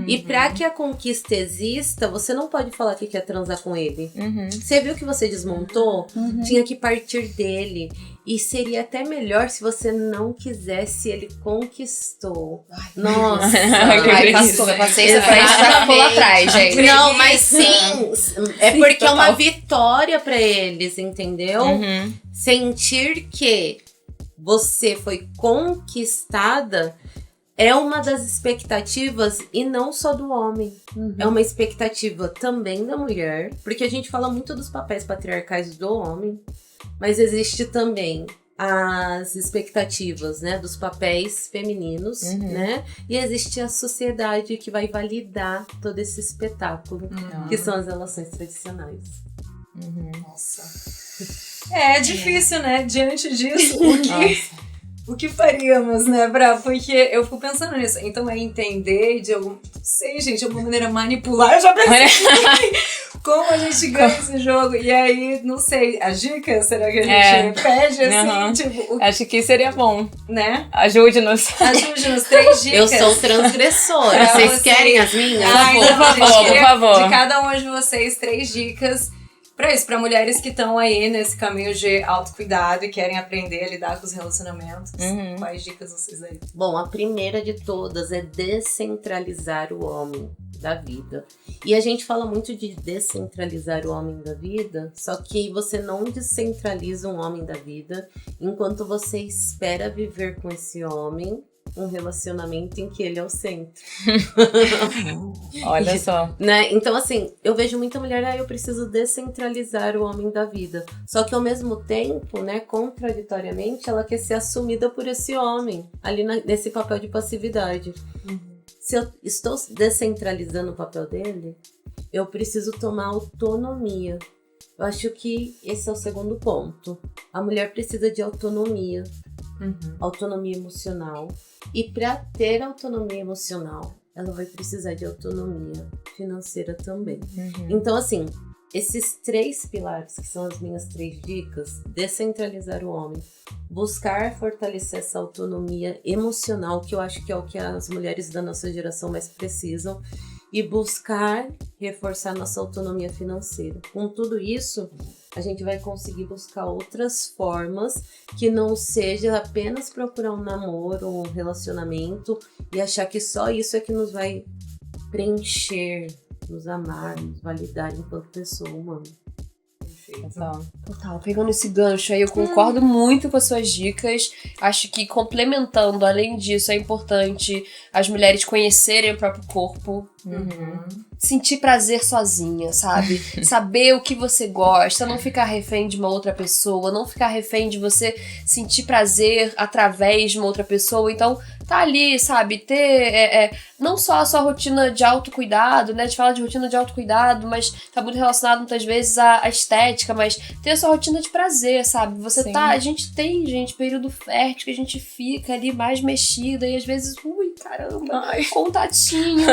E pra que a conquista exista, você não pode falar que quer transar com ele. Você viu que você desmontou? Tinha que partir dele. E seria até melhor se você não quisesse, ele conquistou. Nossa! Eu passei essa frente pra pular atrás, gente. Não, mas sim. É porque é uma vitória pra eles, entendeu? Sentir que você foi conquistada é uma das expectativas, e não só do homem. É uma expectativa também da mulher, porque a gente fala muito dos papéis patriarcais do homem, mas existe também as expectativas, né, dos papéis femininos, né? E existe a sociedade que vai validar todo esse espetáculo, que são as relações tradicionais. Nossa. É difícil, né? Diante disso, o que faríamos, né, porque eu fico pensando nisso. Então é entender de algum... Não sei, gente, de alguma maneira manipular. Eu já pensei como a gente ganha esse jogo. E aí, não sei, as dicas, será que a gente pede assim? Tipo, acho que seria bom. Né? Ajude-nos. Ajude-nos, 3 dicas. Eu sou transgressora. Vocês querem as minhas? Por favor. De cada um de vocês, 3 dicas. Pra isso, pra mulheres que estão aí nesse caminho de autocuidado e querem aprender a lidar com os relacionamentos. Quais dicas vocês dão? Bom, a primeira de todas é descentralizar o homem da vida. E a gente fala muito de descentralizar o homem da vida, só que você não descentraliza um homem da vida enquanto você espera viver com esse homem um relacionamento em que ele é o centro. Olha só. Né? Então, assim, eu vejo muita mulher, eu preciso descentralizar o homem da vida. Só que, ao mesmo tempo, né, contraditoriamente, ela quer ser assumida por esse homem, ali nesse papel de passividade. Se eu estou descentralizando o papel dele, eu preciso tomar autonomia Eu acho que esse é o segundo ponto. A mulher precisa de autonomia, autonomia emocional. E para ter autonomia emocional, ela vai precisar de autonomia financeira também. Então, assim, esses 3 pilares, que são as minhas 3 dicas: descentralizar o homem, buscar fortalecer essa autonomia emocional, que eu acho que é o que as mulheres da nossa geração mais precisam, e buscar reforçar nossa autonomia financeira. Com tudo isso, a gente vai conseguir buscar outras formas que não seja apenas procurar um namoro, um relacionamento e achar que só isso é que nos vai preencher, nos amar, nos validar enquanto pessoa humana. Total, pegando esse gancho aí, eu concordo muito com as suas dicas. Acho que complementando, além disso, é importante as mulheres conhecerem o próprio corpo. Sentir prazer sozinha, sabe? Saber o que você gosta, não ficar refém de uma outra pessoa, não ficar refém de você sentir prazer através de uma outra pessoa. Então, tá ali, sabe? Ter não só a sua rotina de autocuidado, né? A gente fala de rotina de autocuidado, mas tá muito relacionado muitas vezes à estética, mas ter a sua rotina de prazer, sabe? Você tá. A gente tem, período fértil que a gente fica ali mais mexida e às vezes, ui, caramba, contatinho.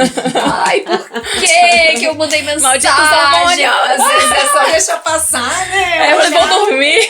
Ai, por que eu mandei mensagem? Às vezes é só deixar passar, né? Eu vou dormir.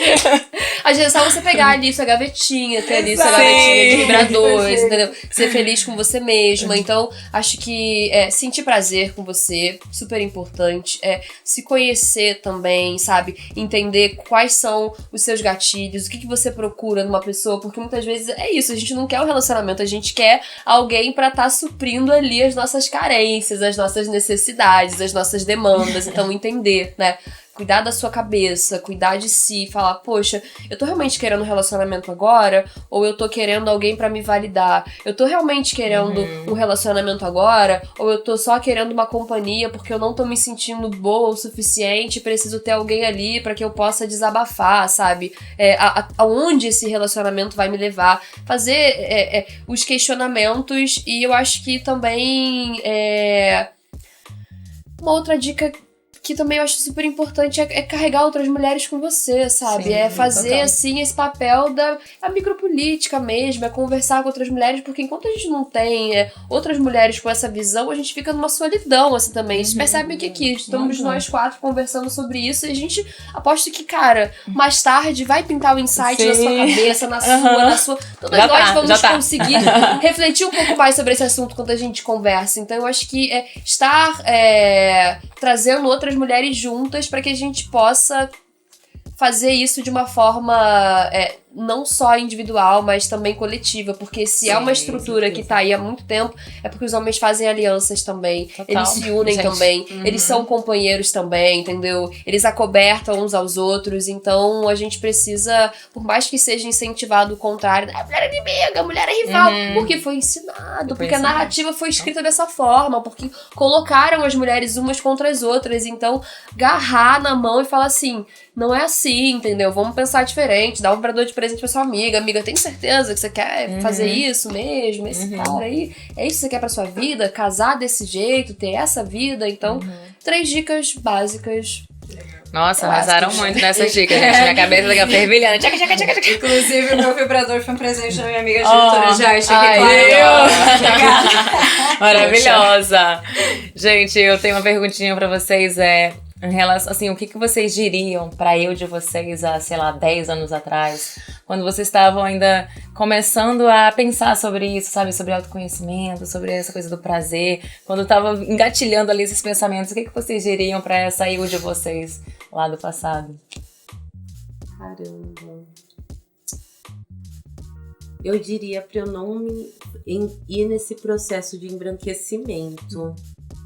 Às vezes é só você pegar ali sua gavetinha, ter ali sua gavetinha de vibradores, entendeu? Ser feliz com você mesma. Então, acho que sentir prazer com você, super importante. Se conhecer também, sabe? Entender quais são os seus gatilhos, o que você procura numa pessoa, porque muitas vezes é isso, a gente não quer um relacionamento, a gente quer alguém pra estar suprindo ali as nossas carências, as nossas necessidades, as nossas demandas. Então, entender, né? Cuidar da sua cabeça, cuidar de si, falar, poxa, eu tô realmente querendo um relacionamento agora? Ou eu tô querendo alguém pra me validar? Eu tô realmente querendo um relacionamento agora? Ou eu tô só querendo uma companhia porque eu não tô me sentindo boa o suficiente e preciso ter alguém ali pra que eu possa desabafar, sabe? Aonde esse relacionamento vai me levar? Fazer os questionamentos. E eu acho que também uma outra dica que também eu acho super importante é carregar outras mulheres com você, sabe? Sim, fazer, total. assim, esse papel da micropolítica mesmo, conversar com outras mulheres, porque enquanto a gente não tem outras mulheres com essa visão, a gente fica numa solidão, assim, também. A gente percebe que aqui estamos nós 4 conversando sobre isso e a gente aposta que, cara, mais tarde vai pintar o insight na sua cabeça, na sua... Todas Já nós tá, vamos já tá. conseguir refletir um pouco mais sobre esse assunto quando a gente conversa. Então, eu acho que estar trazendo outras mulheres juntas para que a gente possa fazer isso de uma forma não só individual, mas também coletiva, porque se é uma estrutura que tá aí há muito tempo, é porque os homens fazem alianças também, Total. eles se unem também, eles são companheiros também, entendeu? Eles acobertam uns aos outros, então a gente precisa, por mais que seja incentivado o contrário, a mulher é inimiga, a mulher é rival, porque foi ensinado, porque a narrativa foi escrita dessa forma, porque colocaram as mulheres umas contra as outras, então agarrar na mão e falar assim, não é assim, entendeu? Vamos pensar diferente, dar um vibrador de presente pra sua amiga, tem certeza que você quer fazer isso mesmo? Esse cara aí, é isso que você quer pra sua vida? Casar desse jeito, ter essa vida? Então, 3 dicas básicas. Nossa, arrasaram muito nessas dicas, gente. Minha cabeça fica fervilhando. Tchaca, tchaca, tchaca, tchaca. Inclusive, o meu vibrador foi um presente da minha amiga diretora de arte aqui, Maravilhosa. Gente, eu tenho uma perguntinha pra vocês, em relação, assim, o que vocês diriam pra eu de vocês há, sei lá, 10 anos atrás, quando vocês estavam ainda começando a pensar sobre isso, sabe, sobre autoconhecimento, sobre essa coisa do prazer, quando tava engatilhando ali esses pensamentos, o que vocês diriam pra essa eu de vocês lá do passado? Caramba. Eu diria pra eu não ir nesse processo de embranquecimento.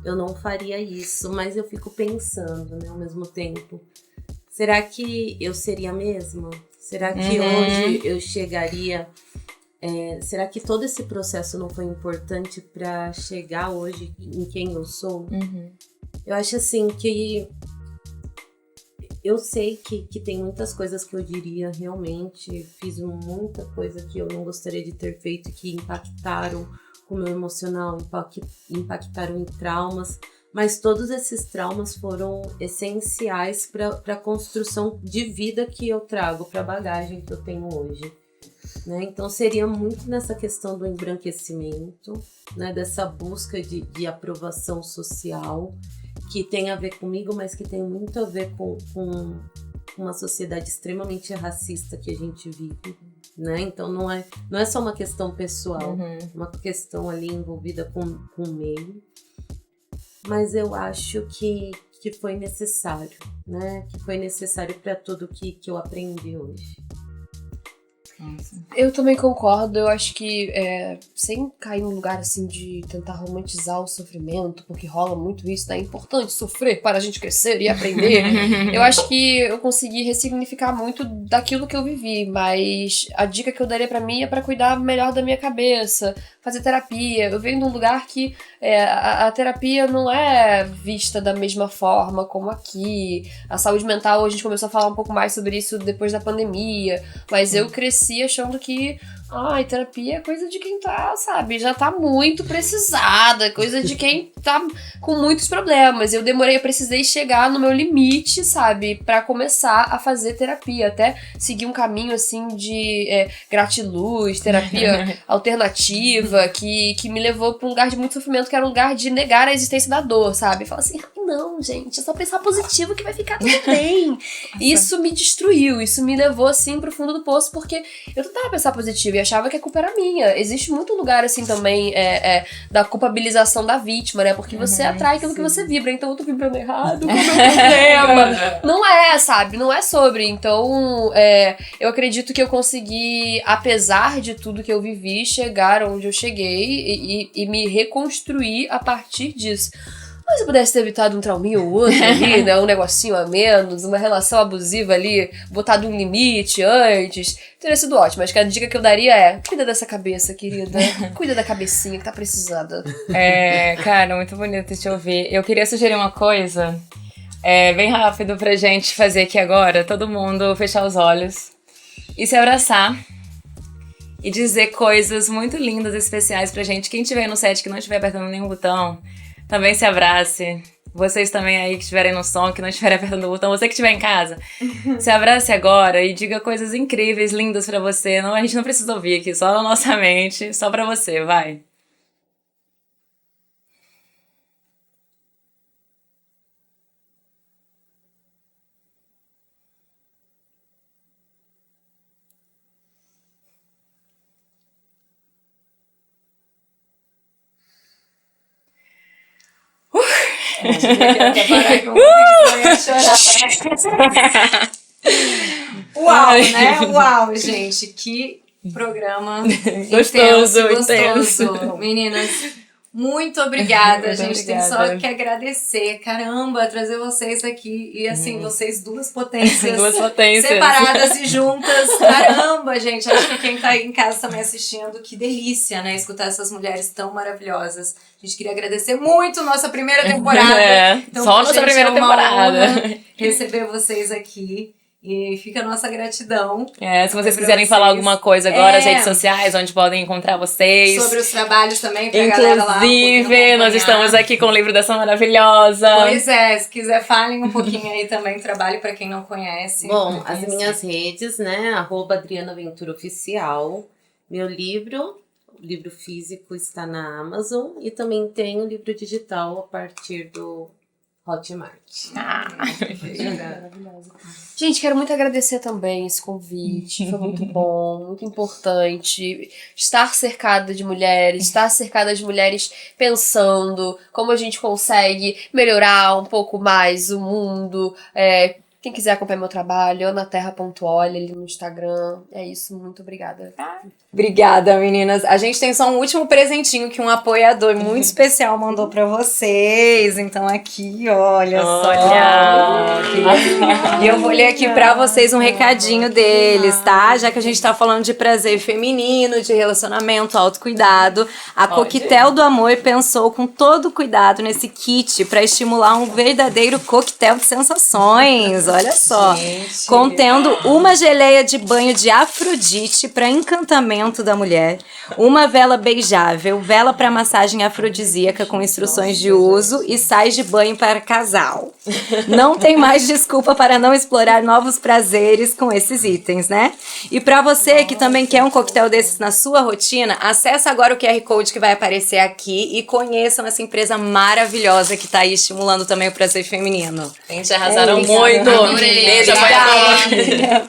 Eu não faria isso, mas eu fico pensando, né, ao mesmo tempo. Será que eu seria a mesma? Será que hoje eu chegaria... será que todo esse processo não foi importante para chegar hoje em quem eu sou? Eu acho assim que... Eu sei que tem muitas coisas que eu diria realmente. Fiz muita coisa que eu não gostaria de ter feito, que impactaram com o meu emocional, impactaram em traumas, Mas todos esses traumas foram essenciais para a construção de vida que eu trago, para a bagagem que eu tenho hoje. Né? Então seria muito nessa questão do embranquecimento, né? Dessa busca de aprovação social, que tem a ver comigo, mas que tem muito a ver com uma sociedade extremamente racista que a gente vive. Né? Então não é só uma questão pessoal, uma questão ali envolvida com o meio. Mas eu acho que foi necessário, né? Que foi necessário para tudo que eu aprendi hoje. Eu também concordo, eu acho que sem cair num lugar assim de tentar romantizar o sofrimento, porque rola muito isso, né? É importante sofrer para a gente crescer e aprender. Eu acho que eu consegui ressignificar muito daquilo que eu vivi, mas a dica que eu daria pra mim é pra cuidar melhor da minha cabeça, fazer terapia. Eu venho de um lugar que a terapia não é vista da mesma forma como aqui. A saúde mental, a gente começou a falar um pouco mais sobre isso depois da pandemia, mas eu cresci achando que terapia é coisa de quem tá, sabe, já tá muito precisada, coisa de quem tá com muitos problemas. Eu precisei chegar no meu limite, sabe, pra começar a fazer terapia, até seguir um caminho, assim, de gratiluz, terapia alternativa, que me levou pra um lugar de muito sofrimento, que era um lugar de negar a existência da dor, sabe, falar assim, não, gente, é só pensar positivo que vai ficar tudo bem. Isso me destruiu, isso me levou, assim, pro fundo do poço, porque eu tentava pensar positivo e achava que a culpa era minha. Existe muito lugar, assim, também da culpabilização da vítima, né? Porque você atrai aquilo que você vibra. Então eu tô vibrando errado, qual é o meu problema? Não é, sabe? Não é sobre. Então, eu acredito que eu consegui, apesar de tudo que eu vivi, chegar onde eu cheguei e me reconstruir a partir disso. Mas se eu pudesse ter evitado um trauminho ou outro ali, né? Um negocinho a menos, uma relação abusiva ali, botado um limite antes, teria sido ótimo. Acho que a dica que eu daria é: cuida dessa cabeça, querida. Cuida da cabecinha que tá precisando. Cara, muito bonito te ouvir. Eu queria sugerir uma coisa, bem rápido pra gente fazer aqui agora. Todo mundo fechar os olhos e se abraçar. E dizer coisas muito lindas, especiais pra gente. Quem tiver no set que não estiver apertando nenhum botão, também se abrace. Vocês também aí que estiverem no som, que não estiverem apertando o botão, você que estiver em casa, se abrace agora e diga coisas incríveis, lindas pra você. Não, a gente não precisa ouvir aqui, só na nossa mente, só pra você, vai. Uau, né? Uau, gente, que programa gostoso. Meninas, muito obrigada. A gente tem só que agradecer. Caramba, trazer vocês aqui. E assim, vocês duas potências separadas e juntas. Caramba, gente. Acho que quem tá aí em casa também assistindo, que delícia, né? Escutar essas mulheres tão maravilhosas. A gente queria agradecer muito nossa primeira temporada. Então, só nossa primeira temporada. Receber vocês aqui. E fica a nossa gratidão. Se vocês quiserem falar alguma coisa agora, as redes sociais, onde podem encontrar vocês. Sobre os trabalhos também, pra galera lá. Inclusive, nós estamos aqui com o livro dessa maravilhosa. Pois é, se quiser, falem um pouquinho aí também, trabalho pra quem não conhece. Bom, as minhas redes, né, @AdrianaVenturaOficial. Meu livro, o livro físico está na Amazon e também tem o livro digital a partir do Hotmart. Maravilhosa. Gente, quero muito agradecer também esse convite. Foi muito bom, muito importante. Estar cercada de mulheres pensando como a gente consegue melhorar um pouco mais o mundo. Quem quiser acompanhar meu trabalho, anaterra.olha ali no Instagram. É isso, muito obrigada. Obrigada, meninas. A gente tem só um último presentinho que um apoiador muito especial mandou pra vocês. Então aqui, olha só. E eu vou ler aqui pra vocês um recadinho deles, tá? Já que a gente tá falando de prazer feminino, de relacionamento, autocuidado, a Coquetel do Amor pensou com todo cuidado nesse kit pra estimular um verdadeiro coquetel de sensações. olha só. Gente. Contendo uma geleia de banho de Afrodite para encantamento da mulher, uma vela beijável, vela para massagem afrodisíaca com instruções de uso e sais de banho para casal. Não tem mais desculpa para não explorar novos prazeres com esses itens, né? E para você que também quer um coquetel desses na sua rotina, acessa agora o QR Code que vai aparecer aqui e conheçam essa empresa maravilhosa que tá aí estimulando também o prazer feminino. Gente, arrasaram isso, muito. adorei. Beijo, apoiador.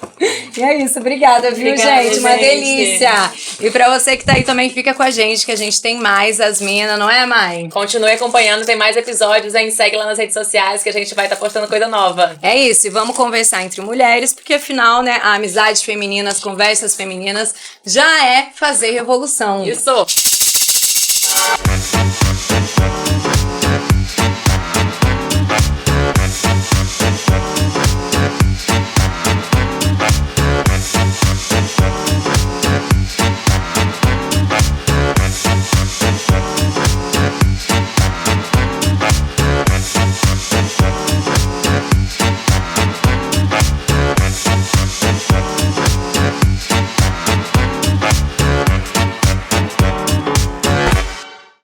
E é isso, obrigada, viu, Obrigada, gente? Uma gente. delícia. E pra você que tá aí também, fica com a gente, que a gente tem mais as minas, não é, mãe? Continue acompanhando, tem mais episódios, hein? Segue lá nas redes sociais que a gente vai estar postando coisa nova. É isso, e vamos conversar entre mulheres, porque afinal, né, a amizade feminina, as conversas femininas já é fazer revolução. Isso!